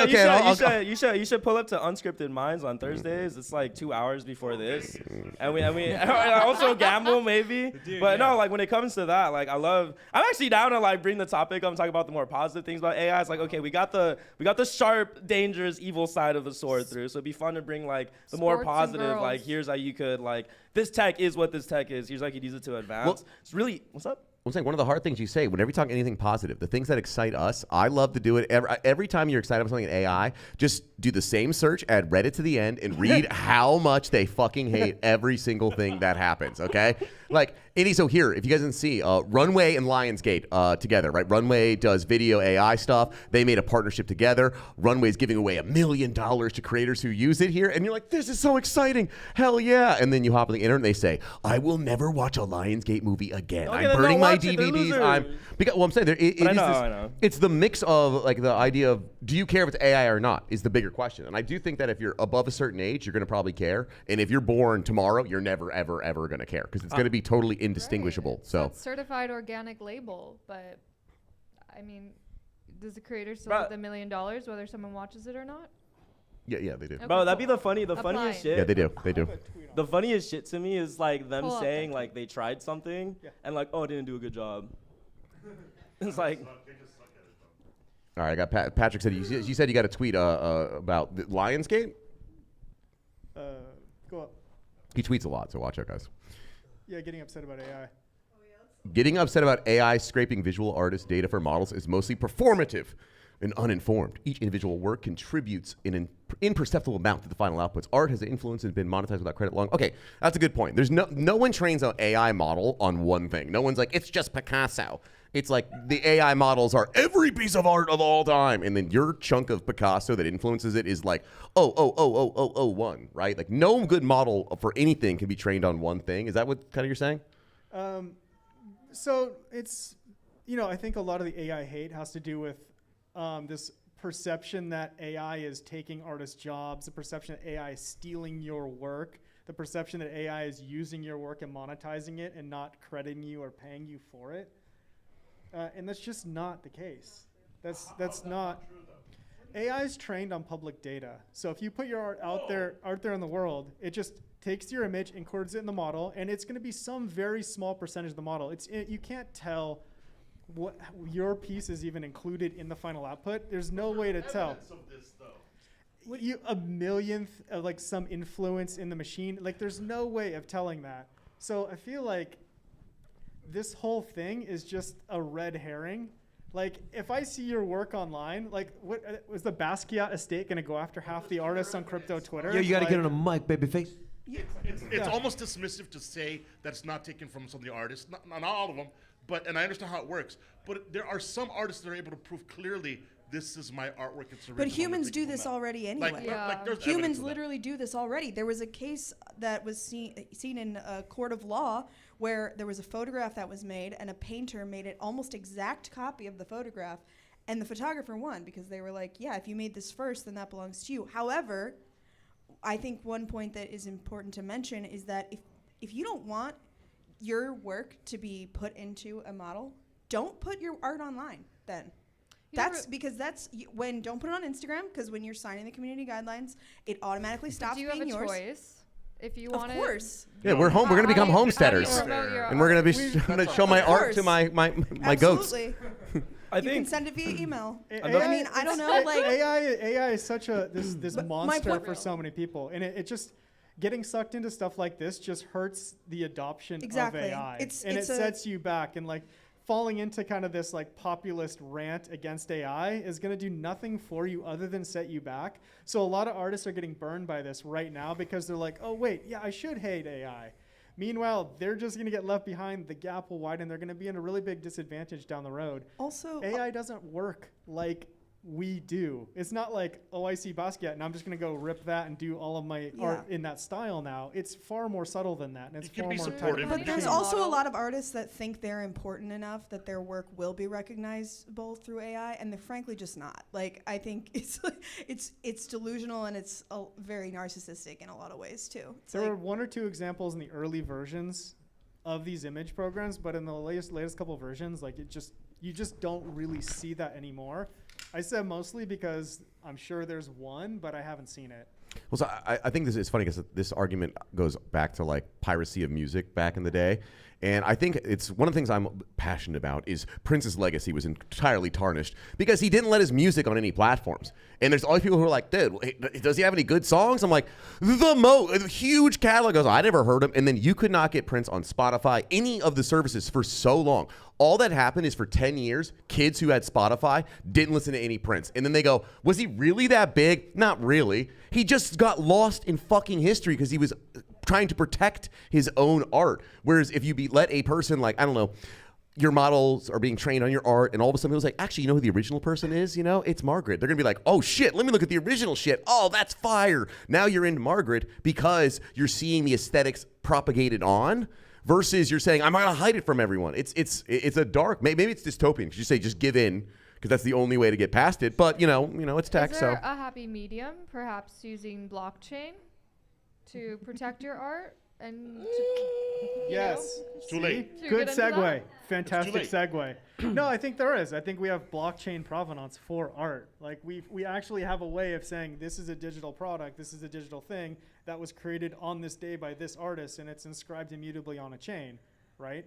You should pull up to Unscripted Minds on Thursdays. It's like 2 hours before this, and we also gamble maybe. But no, like when it comes to that, like I'm actually down to like bring the topic up and talk about the more positive things about AI. It's like, okay, we got the sharp, dangerous, evil side of the sword through. So it'd be fun to bring like the more Sports and positive, like girls. here's how you could like this tech is what this tech is. Here's how you could use it to advance. Well, it's really what's up. I'm saying one of the hard things you say, whenever you talk anything positive, the things that excite us, I love to do it. Every time you're excited about something in AI, just do the same search, add Reddit to the end, and read how much they fucking hate every single thing that happens, okay? Like, so here, if you guys didn't see, Runway and Lionsgate together, right? Runway does video AI stuff. They made a partnership together. Runway's giving away $1 million to creators who use it here. And you're like, this is so exciting. Hell yeah. And then you hop on the internet and they say, I will never watch a Lionsgate movie again. Okay, I'm burning my watch it, they're DVDs. I'm saying I know. It's the mix of like the idea of, do you care if it's AI or not is the bigger question. And I do think that if you're above a certain age, you're going to probably care. And if you're born tomorrow, you're never, ever, ever going to care because it's going to be totally indistinguishable. Right. So It's certified organic label, but I mean, does the creator still get the $1 million whether someone watches it or not? Yeah, they do. Okay, Bro, that'd be cool. the funniest shit. Yeah, they do. The funniest shit to me is like them Pull up saying like they tried something and like, oh, it didn't do a good job. It's like. All right, I got Patrick said you said you got a tweet about the Lionsgate. Go up. He tweets a lot, so watch out, guys. Yeah, getting upset about AI. Getting upset about AI scraping visual artist data for models is mostly performative and uninformed. Each individual work contributes in an imperceptible amount to the final outputs. Art has influenced and been monetized without credit long. Okay, that's a good point. There's no one trains an AI model on one thing. No one's like, it's just Picasso. It's like the AI models are every piece of art of all time. And then your chunk of Picasso that influences it is like, 1, right? Like no good model for anything can be trained on one thing. Is that what kind of you're saying? So it's, I think a lot of the AI hate has to do with this perception that AI is taking artists' jobs, the perception that AI is stealing your work, the perception that AI is using your work and monetizing it and not crediting you or paying you for it. And that's just not the case. That's not. AI is trained on public data. So if you put your art out there in the world, it just takes your image, encodes it in the model, and it's going to be some very small percentage of the model. You can't tell what your piece is even included in the final output. There's no way to tell. A millionth of like some influence in the machine. Like there's no way of telling that. So I feel like this whole thing is just a red herring. Like, if I see your work online, like, what was the Basquiat estate going to go after half the artists on crypto Twitter? Yeah, you got to get on a mic, babyface. It's almost dismissive to say that it's not taken from some of the artists. Not all of them, and I understand how it works. But there are some artists that are able to prove clearly this is my artwork. It's original. But humans do this already anyway. Humans literally do this already. There was a case that was seen in a court of law where there was a photograph that was made and a painter made an almost exact copy of the photograph, and the photographer won because they were like, yeah, if you made this first, then that belongs to you. However, I think one point that is important to mention is that if you don't want your work to be put into a model, don't put your art online then. Don't put it on Instagram, because when you're signing the community guidelines, it automatically stops being yours. Do you have a choice? If you want Of course. Yeah, we're home. We're gonna become homesteaders, and we're gonna show my art to my goats. Absolutely. I think you can send it via email. AI, I mean, I don't know. Like AI is such a this monster point- for so many people, and it just getting sucked into stuff like this just hurts the adoption of AI, It sets you back. And like falling into kind of this like populist rant against AI is going to do nothing for you other than set you back. So a lot of artists are getting burned by this right now because they're like, oh wait, yeah, I should hate AI. Meanwhile, they're just going to get left behind. The gap will widen. They're going to be in a really big disadvantage down the road. Also, AI doesn't work like we do. It's not like, oh, I see Basquiat and I'm just going to go rip that and do all of my art in that style now. It's far more subtle than that. And it's far more supportive. But there's also a lot of artists that think they're important enough that their work will be recognizable through AI, and they're frankly just not. Like, I think it's delusional, and it's very narcissistic in a lot of ways too. There were 1 or 2 examples in the early versions of these image programs, but in the latest couple versions, like you just don't really see that anymore. I said mostly because I'm sure there's one, but I haven't seen it. Well, so I think this is funny because this argument goes back to like piracy of music back in the day. And I think it's one of the things I'm passionate about is Prince's legacy was entirely tarnished because he didn't let his music on any platforms. And there's always people who are like, dude, does he have any good songs? I'm like, the huge catalog goes, I never heard him. And then you could not get Prince on Spotify, any of the services for so long. All that happened is for 10 years, kids who had Spotify didn't listen to any Prince. And then they go, was he really that big? Not really. He just got lost in fucking history because he was trying to protect his own art. Whereas if you let a person like, I don't know, your models are being trained on your art, and all of a sudden it was like, actually, you know who the original person is? You know, it's Margaret. They're gonna be like, oh shit, let me look at the original shit. Oh, that's fire. Now you're into Margaret because you're seeing the aesthetics propagated on, versus you're saying, I'm not gonna hide it from everyone. It's a dark, maybe it's dystopian, because you say just give in, because that's the only way to get past it. But you know, it's tech. Is there a happy medium, perhaps using blockchain to protect your art? And yes, it's too late. Good segue. Fantastic segue. No, I think there is. I think we have blockchain provenance for art. Like we actually have a way of saying this is a digital product, this is a digital thing that was created on this day by this artist, and it's inscribed immutably on a chain, right?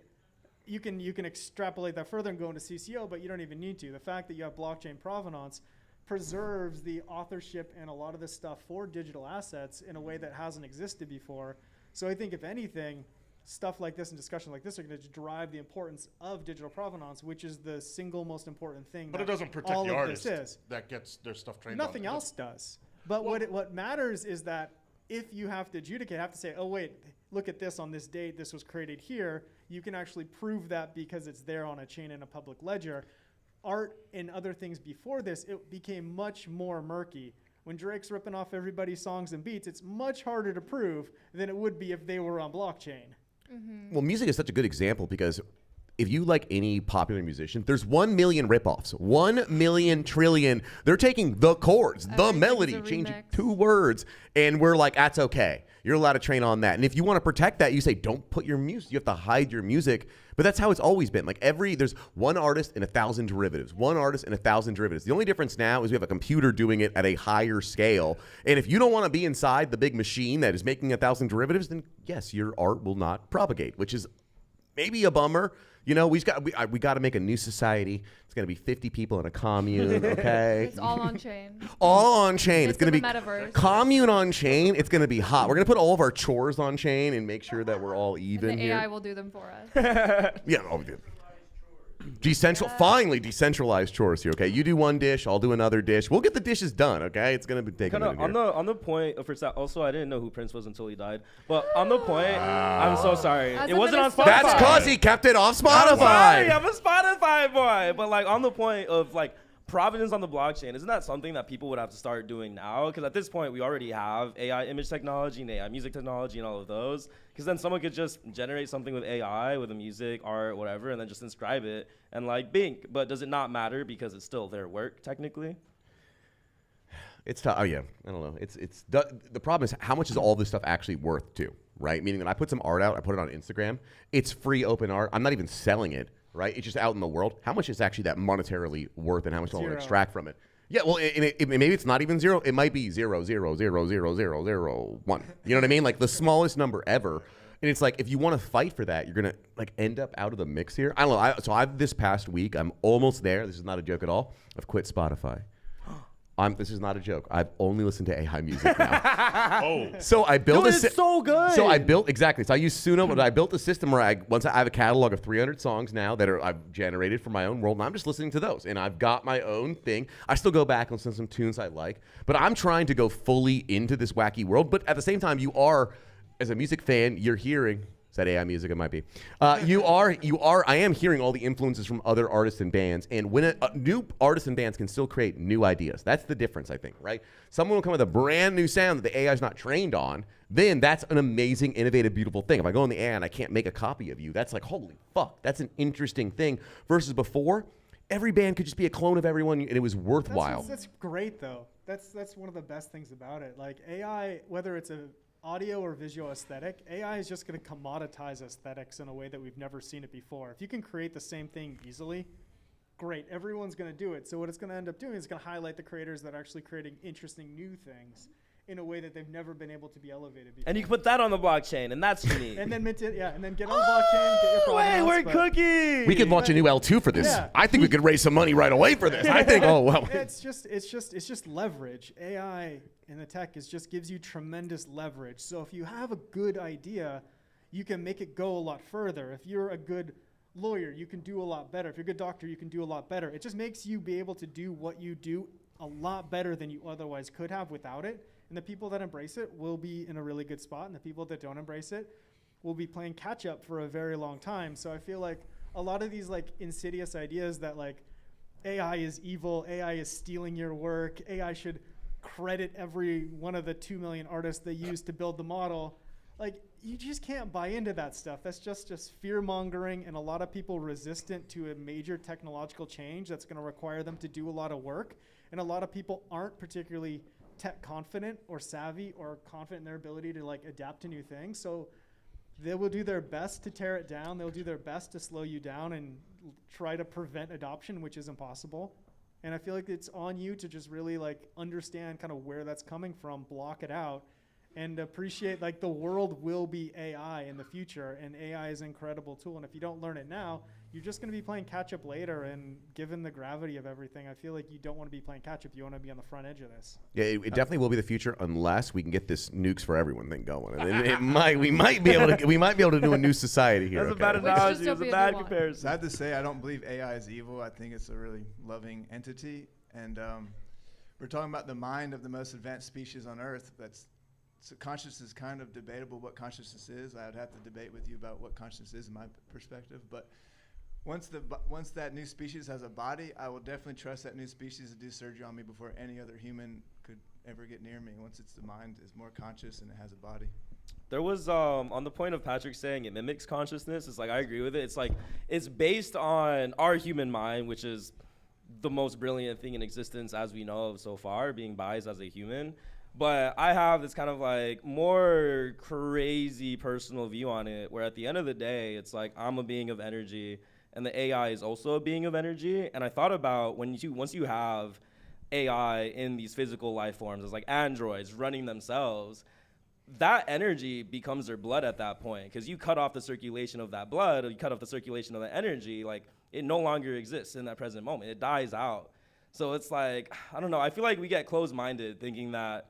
You can extrapolate that further and go into CCO, but you don't even need to. The fact that you have blockchain provenance preserves the authorship and a lot of this stuff for digital assets in a way that hasn't existed before. So I think if anything, stuff like this and discussion like this are going to drive the importance of digital provenance, which is the single most important thing. But it doesn't protect the artist that gets their stuff trained on. Nothing else does. But what matters is that if you have to adjudicate, have to say, oh wait, look at this on this date, this was created here, you can actually prove that because it's there on a chain in a public ledger. Art and other things before this, it became much more murky. When Drake's ripping off everybody's songs and beats, it's much harder to prove than it would be if they were on blockchain. Mm-hmm. Well, music is such a good example because if you like any popular musician, there's 1 million ripoffs, 1 million trillion. They're taking the chords, the melody, changing 2 words, and we're like, that's okay. You're allowed to train on that. And if you want to protect that, you say, don't put your music. You have to hide your music. But that's how it's always been. Like there's one artist and 1,000 derivatives. One artist and 1,000 derivatives. The only difference now is we have a computer doing it at a higher scale. And if you don't want to be inside the big machine that is making 1,000 derivatives, then yes, your art will not propagate, which is maybe a bummer. You know, we got to make a new society. It's going to be 50 people in a commune, okay? It's all on chain. All on chain. It's going to be metaverse. Commune on chain. It's going to be hot. We're going to put all of our chores on chain and make sure that we're all even and the here. AI will do them for us. Yeah, finally decentralized chores here, okay? You do one dish, I'll do another dish. We'll get the dishes done, okay? It's going to be taking a minute on the point of also, I didn't know who Prince was until he died. But on the point, I'm so sorry. It wasn't on Spotify. That's because he kept it off Spotify. I'm a Spotify boy. But like on the point of like provenance on the blockchain, isn't that something that people would have to start doing now? Because at this point, we already have AI image technology and AI music technology and all of those. Because then someone could just generate something with AI, with a music, art, whatever, and then just inscribe it and like bink. But does it not matter because it's still their work technically? It's tough. Oh yeah, I don't know. It's the problem is how much is all this stuff actually worth too, right? Meaning that I put some art out, I put it on Instagram. It's free open art. I'm not even selling it. Right? It's just out in the world. How much is actually that monetarily worth and how much do I want to extract from it? Yeah, well, maybe it's not even zero. It might be 0.0000001. You know what I mean? Like the smallest number ever. And it's like, if you want to fight for that, you're going to like end up out of the mix here. I don't know. This past week, I'm almost there. This is not a joke at all. I've quit Spotify. This is not a joke. I've only listened to AI music now. So I built it's so good. So I built So I use Suno, but I built a system where I have a catalog of 300 songs now that I've generated for my own world, and I'm just listening to those. And I've got my own thing. I still go back and listen to some tunes I like, but I'm trying to go fully into this wacky world. But at the same time, you are, as a music fan, you're hearing that AI music? It might be. You are. I am hearing all the influences from other artists and bands, and when a new artists and bands can still create new ideas, that's the difference, I think, right? Someone will come with a brand new sound that the AI is not trained on, then that's an amazing, innovative, beautiful thing. If I go in the AI and I can't make a copy of you, that's like, holy fuck, that's an interesting thing. Versus before, every band could just be a clone of everyone, and it was worthwhile. That's great, though. That's one of the best things about it. Like AI, whether it's a audio or visual aesthetic, AI is just going to commoditize aesthetics in a way that we've never seen it before. If you can create the same thing easily, great. Everyone's going to do it. So what it's going to end up doing is going to highlight the creators that are actually creating interesting new things in a way that they've never been able to be elevated before. And you can put that on the blockchain, and that's unique. And then mint it, and then get on the blockchain, get your provenance. We're cooking. We could launch a new L2 for this. Yeah. I think we could raise some money right away for this. I think, oh well. It's just leverage. AI in the tech just gives you tremendous leverage. So if you have a good idea, you can make it go a lot further. If you're a good lawyer, you can do a lot better. If you're a good doctor, you can do a lot better. It just makes you be able to do what you do a lot better than you otherwise could have without it. And the people that embrace it will be in a really good spot, and the people that don't embrace it will be playing catch up for a very long time. So I feel like a lot of these like insidious ideas that like AI is evil, AI is stealing your work, AI should credit every one of the 2 million artists they use to build the model. Like, you just can't buy into that stuff. That's just fear mongering, and a lot of people resistant to a major technological change that's going to require them to do a lot of work. And a lot of people aren't particularly tech confident or savvy or confident in their ability to like adapt to new things. So they will do their best to tear it down. They'll do their best to slow you down and try to prevent adoption, which is impossible. And I feel like it's on you to just really like understand kind of where that's coming from, block it out, and appreciate like the world will be AI in the future, and AI is an incredible tool. And if you don't learn it now, you're just going to be playing catch up later. And given the gravity of everything, I feel like you don't want to be playing catch up. You want to be on the front edge of this. Yeah, it definitely will be the future unless we can get this nukes for everyone thing going. And we might be able to do a new society here. That's a bad analogy. It's a bad comparison. Sad to say, I don't believe AI is evil. I think it's a really loving entity. And we're talking about the mind of the most advanced species on Earth. So consciousness is kind of debatable what consciousness is. I would have to debate with you about what consciousness is in my perspective. But once that new species has a body, I will definitely trust that new species to do surgery on me before any other human could ever get near me. Once the mind is more conscious and it has a body. There was on the point of Patrick saying it mimics consciousness. It's like I agree with it. It's like it's based on our human mind, which is the most brilliant thing in existence as we know of so far, being biased as a human. But I have this kind of like more crazy personal view on it, where at the end of the day, it's like I'm a being of energy, and the AI is also a being of energy. And I thought about once you have AI in these physical life forms, it's like androids running themselves, that energy becomes their blood at that point, because you cut off the circulation of that blood, or you cut off the circulation of the energy, like it no longer exists in that present moment. It dies out. So it's like, I don't know, I feel like we get closed-minded thinking that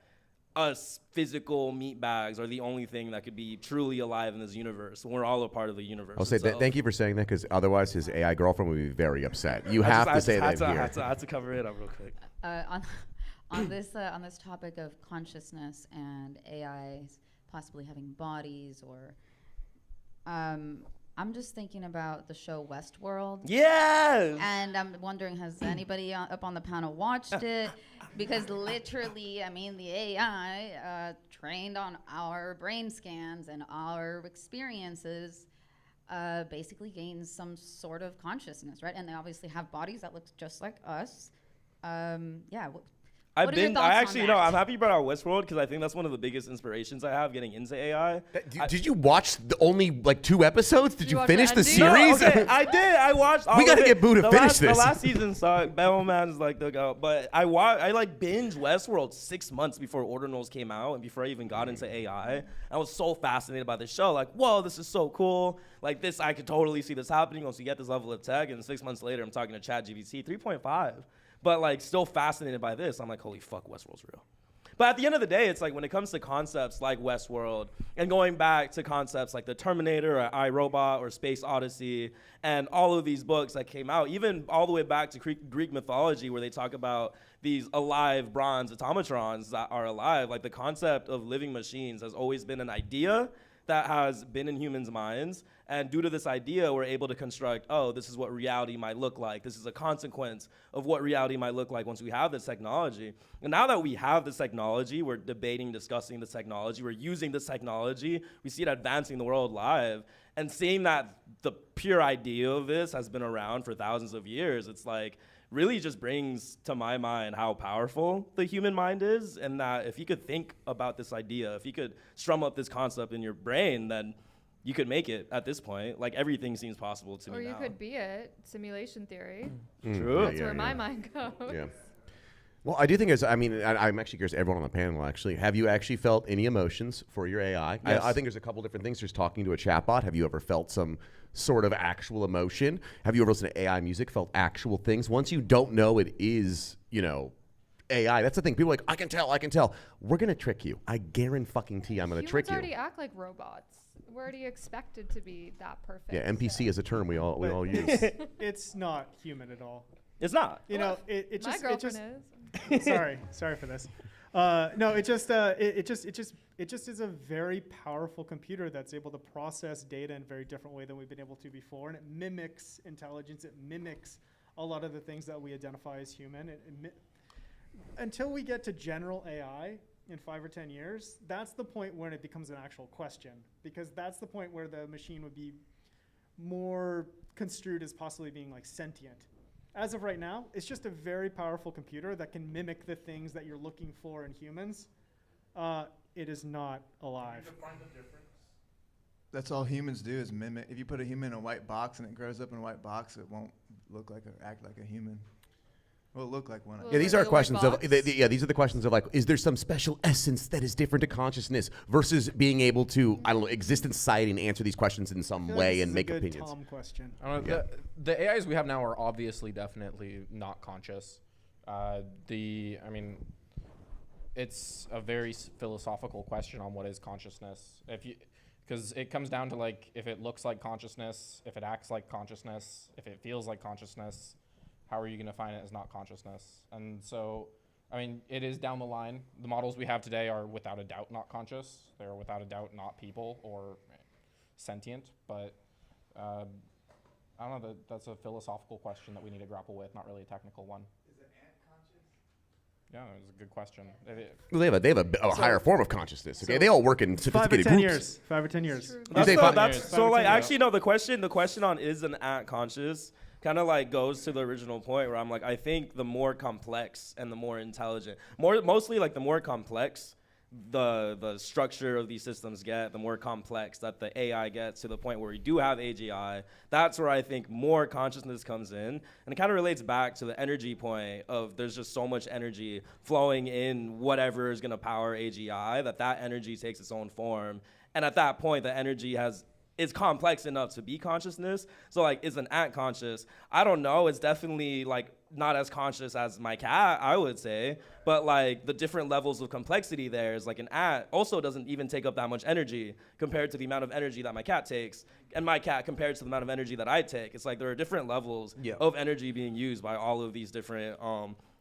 us physical meat bags are the only thing that could be truly alive in this universe. We're all a part of the universe. I'll say thank you for saying that, because otherwise his AI girlfriend would be very upset. You have to say that here. I had to cover it up real quick. On this topic of consciousness and AIs possibly having bodies, or I'm just thinking about the show Westworld. Yes! And I'm wondering, has anybody up on the panel watched it? Because literally, I mean, the AI trained on our brain scans and our experiences basically gains some sort of consciousness, right? And they obviously have bodies that look just like us. Yeah. I'm happy you brought out Westworld, because I think that's one of the biggest inspirations I have getting into AI. Did you watch only like 2 episodes? Did you finish the series? No, okay, I did. I watched all We got to get Boo to finish this. The last season sucked. Bellman's like the go. But I like binged Westworld 6 months before Ordinals came out and before I even got into AI. I was so fascinated by the show. Like, whoa, this is so cool. Like this, I could totally see this happening once you get this level of tech. And 6 months later, I'm talking to ChatGPT 3.5. But like still fascinated by this. I'm like, holy fuck, Westworld's real. But at the end of the day, it's like when it comes to concepts like Westworld and going back to concepts like The Terminator or iRobot or Space Odyssey and all of these books that came out, even all the way back to Greek mythology, where they talk about these alive bronze automatrons that are alive, like the concept of living machines has always been an idea that has been in humans' minds. And due to this idea, we're able to construct, oh, this is what reality might look like. This is a consequence of what reality might look like once we have this technology. And now that we have this technology, we're debating, discussing this technology, we're using this technology, we see it advancing the world live. And seeing that the pure idea of this has been around for thousands of years, it's like, really just brings to my mind how powerful the human mind is, and that if you could think about this idea, if you could strum up this concept in your brain, then you could make it at this point. Like, everything seems possible to me now. Or you could be it. Simulation theory. True. That's where my mind goes. Yeah. Well, I do think I'm actually curious, everyone on the panel, actually, have you actually felt any emotions for your AI? Yes. I think there's a couple different things. There's talking to a chatbot. Have you ever felt some sort of actual emotion? Have you ever listened to AI music, felt actual things? Once you don't know it is, AI, that's the thing. People are like, I can tell. We're going to trick you. I guarantee I'm going to trick you. Humans already act like robots. We're already expected to be that perfect. Yeah, NPC is a term we all use. It's not human at all. It's not. It My just girlfriend is. sorry for this. No, it just is a very powerful computer that's able to process data in a very different way than we've been able to before, and it mimics intelligence. It mimics a lot of the things that we identify as human. Until we get to general AI in 5 or 10 years, that's the point when it becomes an actual question, because that's the point where the machine would be more construed as possibly being like sentient. As of right now, it's just a very powerful computer that can mimic the things that you're looking for in humans. It is not alive. That's all humans do is mimic. If you put a human in a white box and it grows up in a white box, it won't look like or act like a human. Well, it look like one. Yeah, these are questions of these are the questions of like, is there some special essence that is different to consciousness versus being able to, I don't know, exist in society and answer these questions in some way and make opinions. Tom question. The AIs we have now are obviously definitely not conscious. It's a very philosophical question on what is consciousness. Because it comes down to like, if it looks like consciousness, if it acts like consciousness, if it feels like consciousness, how are you going to find it as not consciousness? And so, it is down the line. The models we have today are without a doubt not conscious. They're without a doubt not people or sentient. But I don't know, that's a philosophical question that we need to grapple with, not really a technical one. Is an ant conscious? Yeah, it's a good question. Well, they have a higher form of consciousness. Okay, they all work in sophisticated 5 or 10 groups. years. 5 or 10 years. The question on is an ant conscious kind of like goes to the original point where I'm like, I think the more complex and the more intelligent, mostly like the more complex the structure of these systems get, the more complex that the AI gets to the point where we do have AGI, that's where I think more consciousness comes in. And it kind of relates back to the energy point of there's just so much energy flowing in whatever is going to power AGI that energy takes its own form. And at that point, the energy is complex enough to be consciousness. So like, is an ant conscious? I don't know. It's definitely like not as conscious as my cat, I would say. But like the different levels of complexity there is like an ant also doesn't even take up that much energy compared to the amount of energy that my cat takes. And my cat compared to the amount of energy that I take. It's like there are different levels of energy being used by all of these different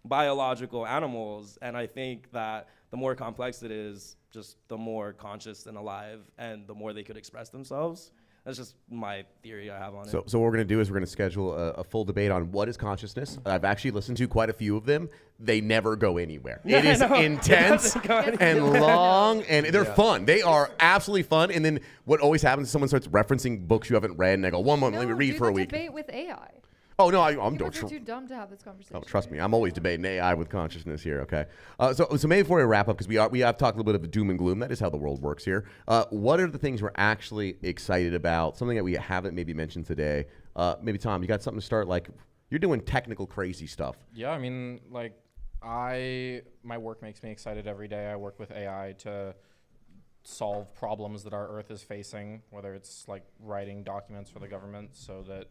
biological animals. And I think that the more complex it is, just the more conscious and alive and the more they could express themselves. That's just my theory I have on it. So what we're going to do is we're going to schedule a full debate on what is consciousness. I've actually listened to quite a few of them. They never go anywhere. It is intense and long, and they're fun. They are absolutely fun. And then what always happens is someone starts referencing books you haven't read, and they go, one moment, let me read for a week. Debate with AI. Oh, no, I'm You're too dumb to have this conversation. Oh, trust me, I'm always debating AI with consciousness here, okay? So maybe before we wrap up, because we have talked a little bit of doom and gloom. That is how the world works here. What are the things we're actually excited about? Something that we haven't maybe mentioned today. Maybe, Tom, you got something to start? Like, you're doing technical crazy stuff. Yeah, my work makes me excited every day. I work with AI to solve problems that our Earth is facing, whether it's like writing documents for the government so that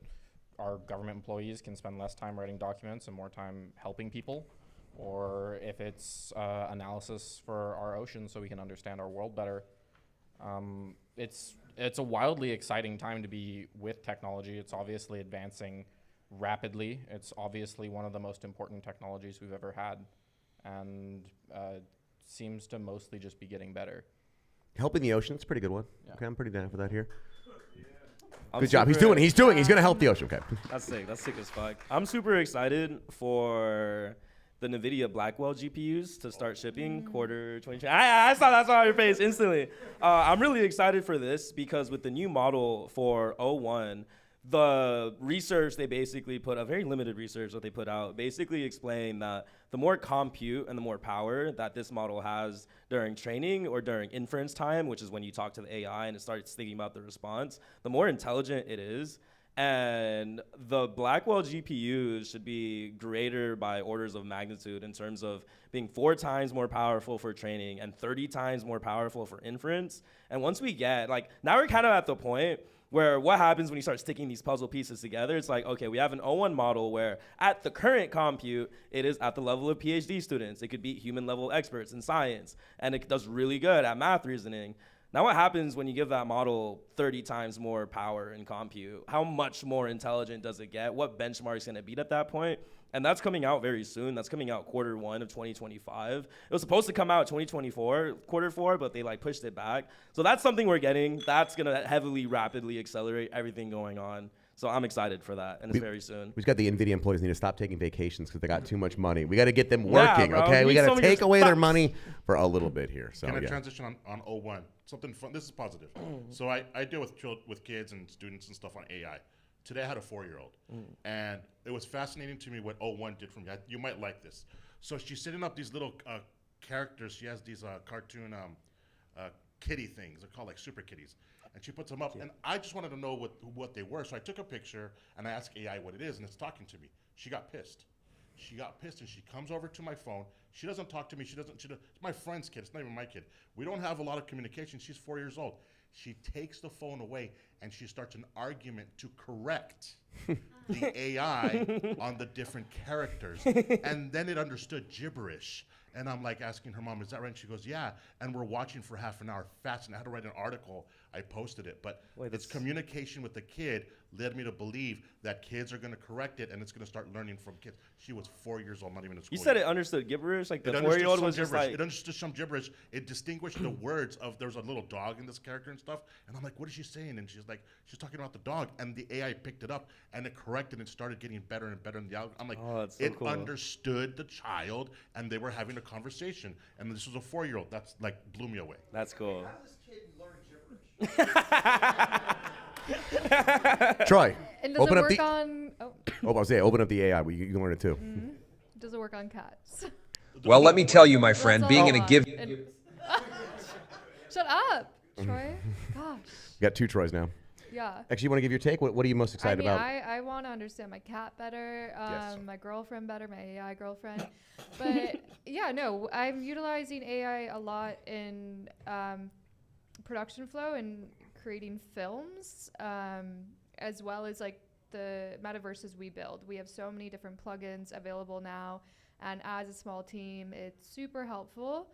our government employees can spend less time writing documents and more time helping people, or if it's analysis for our oceans so we can understand our world better. It's a wildly exciting time to be with technology. It's obviously advancing rapidly. It's obviously one of the most important technologies we've ever had, and seems to mostly just be getting better. Helping the ocean, it's a pretty good one. Yeah. Okay, I'm pretty down for that here. I'm Good job. He's super- doing. He's gonna help the ocean. Okay. That's sick. That's sick as fuck. I'm super excited for the NVIDIA Blackwell GPUs to start shipping quarter 2020. I saw that on your face instantly. I'm really excited for this because with the new model for 01, the research they basically put, a very limited research that they put out, basically explained that the more compute and the more power that this model has during training or during inference time, which is when you talk to the AI and it starts thinking about the response, the more intelligent it is. And the Blackwell GPUs should be greater by orders of magnitude in terms of being 4 times more powerful for training and 30 times more powerful for inference. And once we get, like, now we're kind of at the point where what happens when you start sticking these puzzle pieces together, it's like, okay, we have an O1 model where at the current compute, it is at the level of PhD students. It could beat human level experts in science, and it does really good at math reasoning. Now what happens when you give that model 30 times more power in compute? How much more intelligent does it get? What benchmark is going to beat at that point? And that's coming out very soon. That's coming out quarter 1 of 2025. It was supposed to come out 2024, quarter 4, but they like pushed it back. So that's something we're getting. That's going to heavily, rapidly accelerate everything going on. So I'm excited for that, and it's very soon. We've got the NVIDIA employees need to stop taking vacations because they got too much money. We got to get them working, bro. okay? We We need got some to of your take away their stocks. money for a little bit here. So Can I yeah. transition on 01? Something fun. This is positive. So I deal with kids and students and stuff on AI. Today I had a 4-year-old, and it was fascinating to me what 01 did for me. You might like this. So she's setting up these little characters. She has these cartoon kitty things. They're called like super kitties. And she puts them up, and I just wanted to know what they were. So I took a picture, and I asked AI what it is, and it's talking to me. She got pissed. She got pissed, and she comes over to my phone. She doesn't talk to me. It's my friend's kid. It's not even my kid. We don't have a lot of communication. She's 4 years old. She takes the phone away, and she starts an argument to correct the AI on the different characters. And then it understood gibberish. And I'm like asking her mom, is that right? And she goes, yeah. And we're watching for half an hour. Fascinating. I had to write an article. I posted it. But its communication with the kid led me to believe that kids are going to correct it, and it's going to start learning from kids. She was 4 years old, not even in school. You said yet. it understood gibberish? Like the It 4-year-old understood was some just gibberish. like... It understood some gibberish. It distinguished the words of, there was a little dog in this character and stuff. And I'm like, what is she saying? And she's like, she's talking about the dog. And the AI picked it up, and it corrected and started getting better and better in the algorithm. I'm like, Oh, that's so it cool. understood the child, and they were having a conversation. And this was a 4-year-old. That's like blew me away. That's cool. Troy, And does open it up work the. on? I was saying, open up the AI. You can learn it too. Does it work on cats? Well, let me tell you, my friend, That's being all in a on. give. And- Shut up, Troy. Gosh. We got 2 Troys now. Yeah. Actually, you want to give your take? What are you most excited about? I want to understand my cat better, Yes. my girlfriend better, my AI girlfriend. But yeah, no, I'm utilizing AI a lot in production flow and creating films, as well as like the metaverses we build. We have so many different plugins available now, and as a small team, it's super helpful.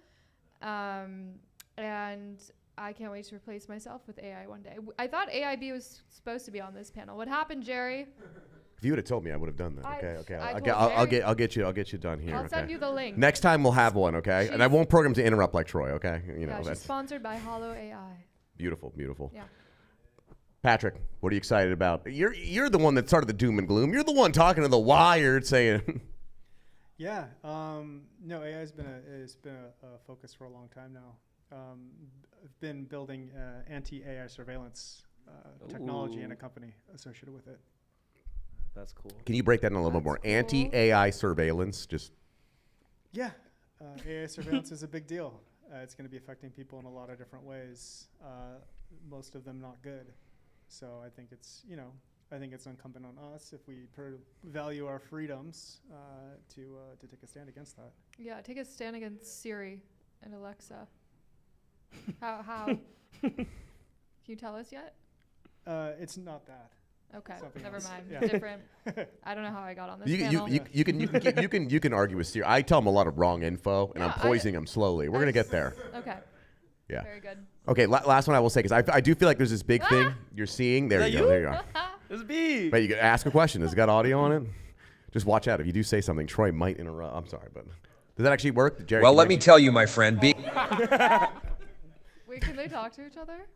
And I can't wait to replace myself with AI one day. I thought AIB was supposed to be on this panel. What happened, Jerry? If you would have told me, I would have done that. Okay. I told I'll Jerry. get you done here. I'll okay? send you the link. Next time we'll have one. Okay. And I won't program to interrupt like Troy. Okay. You know Yeah, she's that's sponsored by Hollow AI. beautiful. Yeah. Patrick, what are you excited about? You're the one that started the doom and gloom. You're the one talking to the Wired saying. Yeah. No, AI has been a focus for a long time now. I've been building anti-AI surveillance technology in a company associated with it. That's cool. Can you break that in a little bit more? cool. Anti-AI surveillance, just. Yeah. AI surveillance is a big deal. It's going to be affecting people in a lot of different ways. Most of them not good. So I think it's incumbent on us, if we value our freedoms, to take a stand against that. Yeah, take a stand against Siri and Alexa. How? Can you tell us yet? It's not that. Okay, Something never else. mind. Yeah. Different. I don't know how I got on this panel. You can argue with Siri. I tell them a lot of wrong info, and I'm poisoning them slowly. We're gonna get there. Okay. Yeah. Very good. Okay. Last one I will say, because I do feel like there's this big thing you're seeing. There Is you that go. There you are. It's B. Wait, you can ask a question. Has it got audio on it? Just watch out. If you do say something, Troy might interrupt. I'm sorry, but does that actually work? Jerry, Well, let me tell you, my friend, being. Wait, can they talk to each other?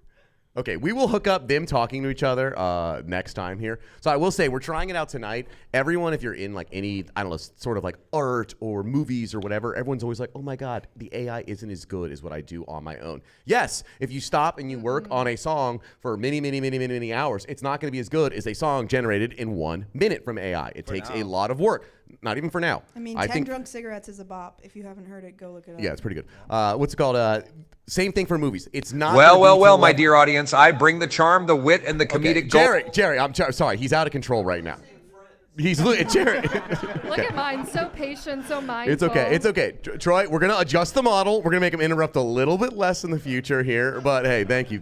Okay, we will hook up them talking to each other next time here. So I will say we're trying it out tonight. Everyone, if you're in like any, I don't know, sort of like art or movies or whatever, everyone's always like, oh my God, the AI isn't as good as what I do on my own. Yes, if you stop and you work on a song for many hours, it's not going to be as good as a song generated in 1 minute from AI. It takes a lot of work. Not even for now. I mean, 10 Drunk Cigarettes is a bop. If you haven't heard it, go look it up. Yeah, it's pretty good. What's it called? Same thing for movies. It's not. Well, my dear audience, I bring the charm, the wit, and the comedic. Jerry, I'm sorry. He's out of control right now. He's Jerry. Look at mine, so patient, so mindful. It's okay. Troy, we're gonna adjust the model. We're gonna make him interrupt a little bit less in the future here. But hey, thank you.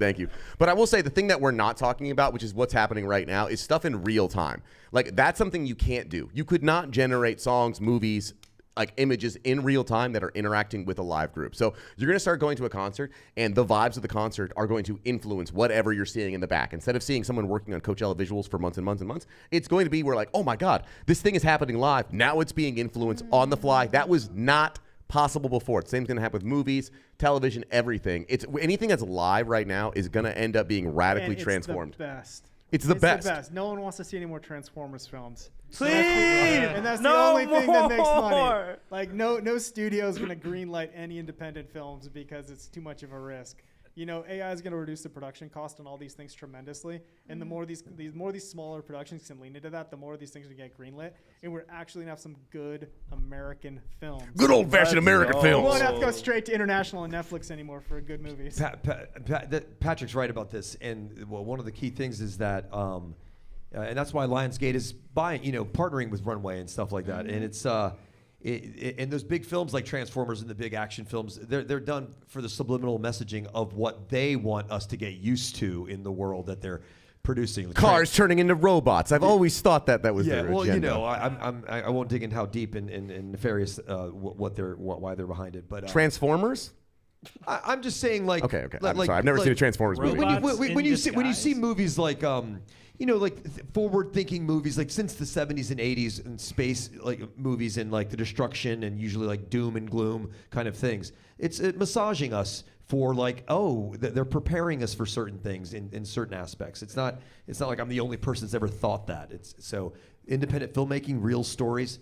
But I will say the thing that we're not talking about, which is what's happening right now, is stuff in real time. Like that's something you can't do. You could not generate songs, movies, like images in real time that are interacting with a live group. So you're going to start going to a concert and the vibes of the concert are going to influence whatever you're seeing in the back. Instead of seeing someone working on Coachella visuals for months and months and months, it's going to be where like, oh my God, this thing is happening live. Now it's being influenced on the fly. That was not possible before. The same thing going to happen with movies, television, everything. It's anything that's live right now is going to end up being radically transformed. It's the best. It's the best. No one wants to see any more Transformers films. Please! And that's the only thing that makes money. Like no studio is going to greenlight any independent films because it's too much of a risk. You know, AI is going to reduce the production cost on all these things tremendously, and the more these smaller productions can lean into that, the more these things will get greenlit, and we're actually going to have some good American films. Good old-fashioned American films. We won't have to go straight to international and Netflix anymore for good movies. Patrick's right about this, and one of the key things is that, and that's why Lionsgate is partnering with Runway and stuff like that, and it's. And those big films like Transformers and the big action films, they're done for the subliminal messaging of what they want us to get used to in the world that they're producing. Cars turning into robots. I've always thought that was their agenda. Well, you know, I won't dig in how deep and nefarious why they're behind it, but Transformers. I'm just saying, like, okay. I'm sorry. I've never seen a Transformers movie. When you see movies like forward-thinking movies like since the 70s and 80s and space like movies and like the destruction and usually like doom and gloom kind of things, it's massaging us for like, they're preparing us for certain things in certain aspects. It's not like I'm the only person that's ever thought that. It's so independent filmmaking, real stories,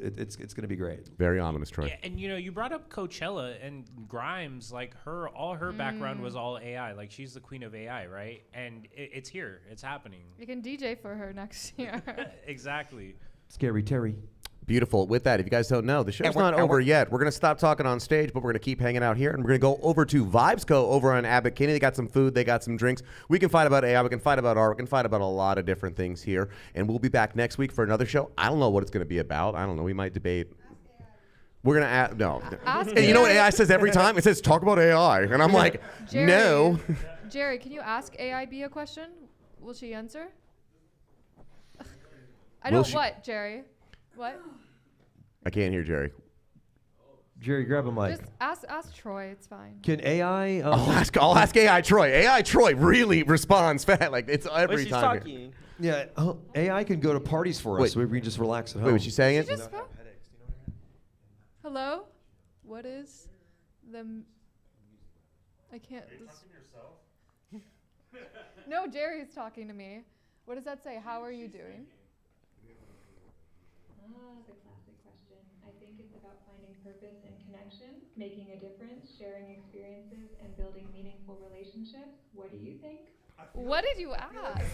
it's going to be great. Very ominous, Troy. Yeah, and you brought up Coachella and Grimes, like all her background was all AI. Like she's the queen of AI, right? And it's here, it's happening. You can DJ for her next year. Exactly. Scary Terry. Beautiful. With that, if you guys don't know, the show's not over yet. We're going to stop talking on stage, but we're going to keep hanging out here, and we're going to go over to Vibes Co. over on Abbott Kinney. They got some food. They got some drinks. We can fight about AI. We can fight about art. We can fight about a lot of different things here, and we'll be back next week for another show. I don't know what it's going to be about. I don't know. We might debate. We're going to ask. No. And you know what AI says every time? It says, talk about AI. And I'm like, Jerry, no. Jerry, can you ask AIB a question? Will she answer? What, Jerry? What? I can't hear Jerry. Jerry, grab a mic. Just ask Troy. It's fine. Can AI? I'll ask AI Troy. AI Troy really responds fast. Like it's every she's time. Talking. Yeah, AI can go to parties for us. So we can just relax at home. Wait, was she saying it? Hello? What is the? I can't. Are you talking to yourself? No, Jerry's talking to me. What does that say? How are you doing? The classic question. I think it's about finding purpose and connection, making a difference, sharing experiences, and building meaningful relationships. What do you think? What did you ask?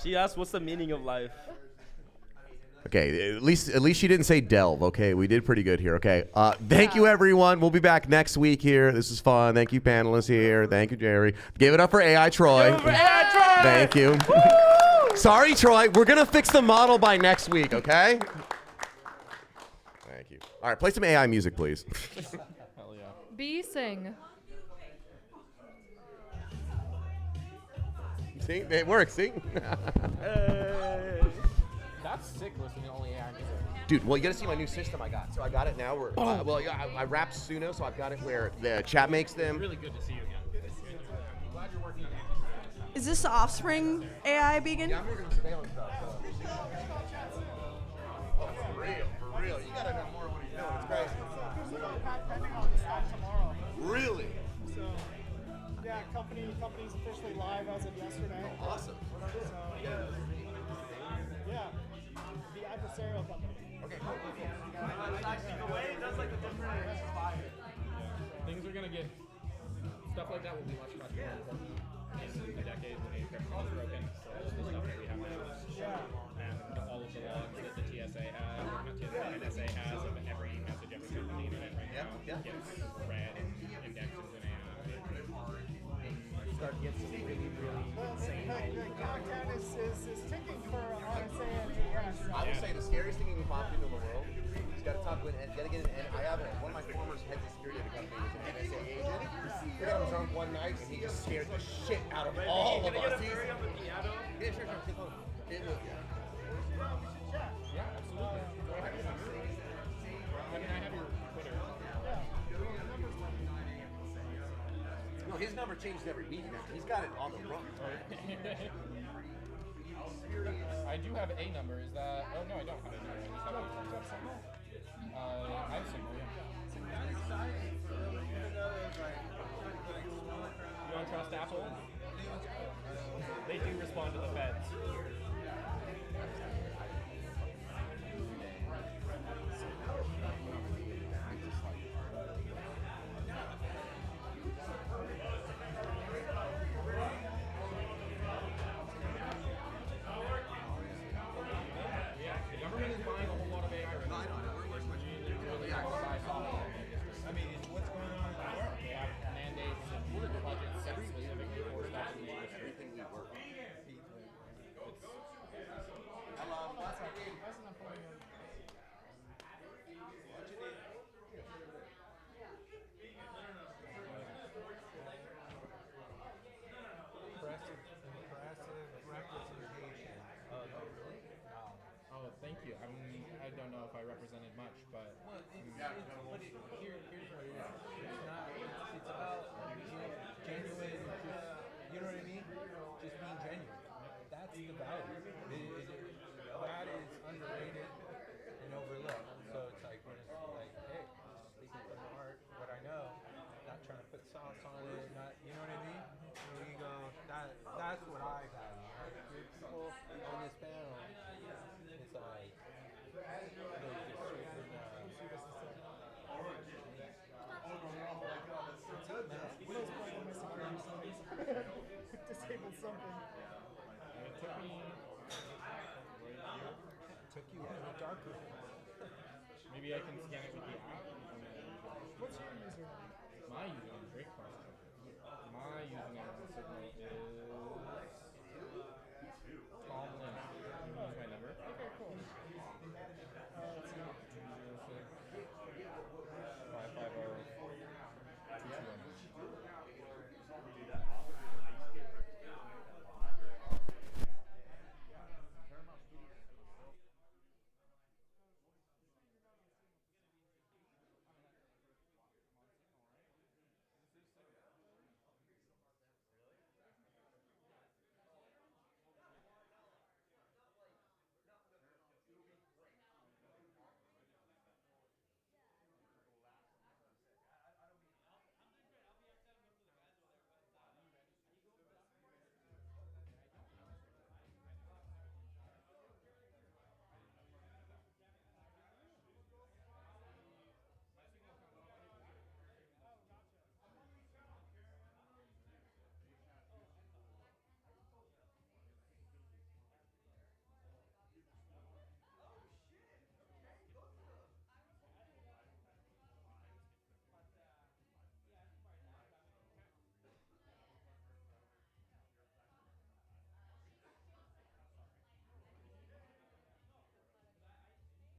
She asked, "What's the meaning of life?" Okay, at least she didn't say delve. Okay, we did pretty good here. Okay, thank you everyone. We'll be back next week here. This is fun. Thank you panelists here. Thank you Jerry. Give it up for AI Troy. Thank you. Sorry Troy. We're gonna fix the model by next week. Okay. Thank you. All right, play some AI music, please. Hell yeah. B, sing. See, it works. See. That's sick listening to only AI music. Dude, well, you gotta see my new system I got. So I got it now. I wrapped Suno, so I've got it where the chat makes them. Really good to see you again. I'm glad you're working on it. Is this the Offspring AI beacon? Yeah, I'm working on surveillance stuff. Oh, for real. You gotta know more of what he's doing. It's crazy. Really? So, yeah, Yeah, company's officially live as of yesterday. Oh, awesome. So, yeah, the adversarial company. Okay, cool. The way it does like the different Things are gonna get stuff like that will be much more important in a decade when the encryption is broken. So all of the stuff that we have now, and all of the logs that the TSA has, or not TSA, NSA has of every message ever sent on the internet right now gets read and indexed as an AI. Start to get some really insane. The content is ticking for RSA and AES. I will say the scariest thing you can pop into the world. He's got to talk with, and gotta get an. I have one of my former heads of security at the company was an NSA agent. We got him drunk one night, and he just scared the shit out of all of us. Yeah, sure. It was. Yeah, absolutely. I mean, I have your Twitter. No, his number changes every week now. He's got it on the run. I do have a number. Is that? Oh no, I don't have a number. I just have a I have Signal. Yeah. You don't trust Apple? They do respond to the feds. The government is buying a whole lot of AI right now. I mean, what's going on in the world? They have mandates and budgets set specifically for stuff in the industry. Everything we work on. Oh, thank you. I don't know if I represented much, but Here's what it is. It's not. It's about genuine. You know what I mean? Just being genuine. That's the value. That is underrated and overlooked. So it's like when it's like, hey, speaking from the heart, what I know, not trying to put sauce on it, not, you know what I mean? So you go, that's what I value. Like, people on this panel, it's like, they're just Disable something. it took me. took you in the dark room. Maybe I can scan it with the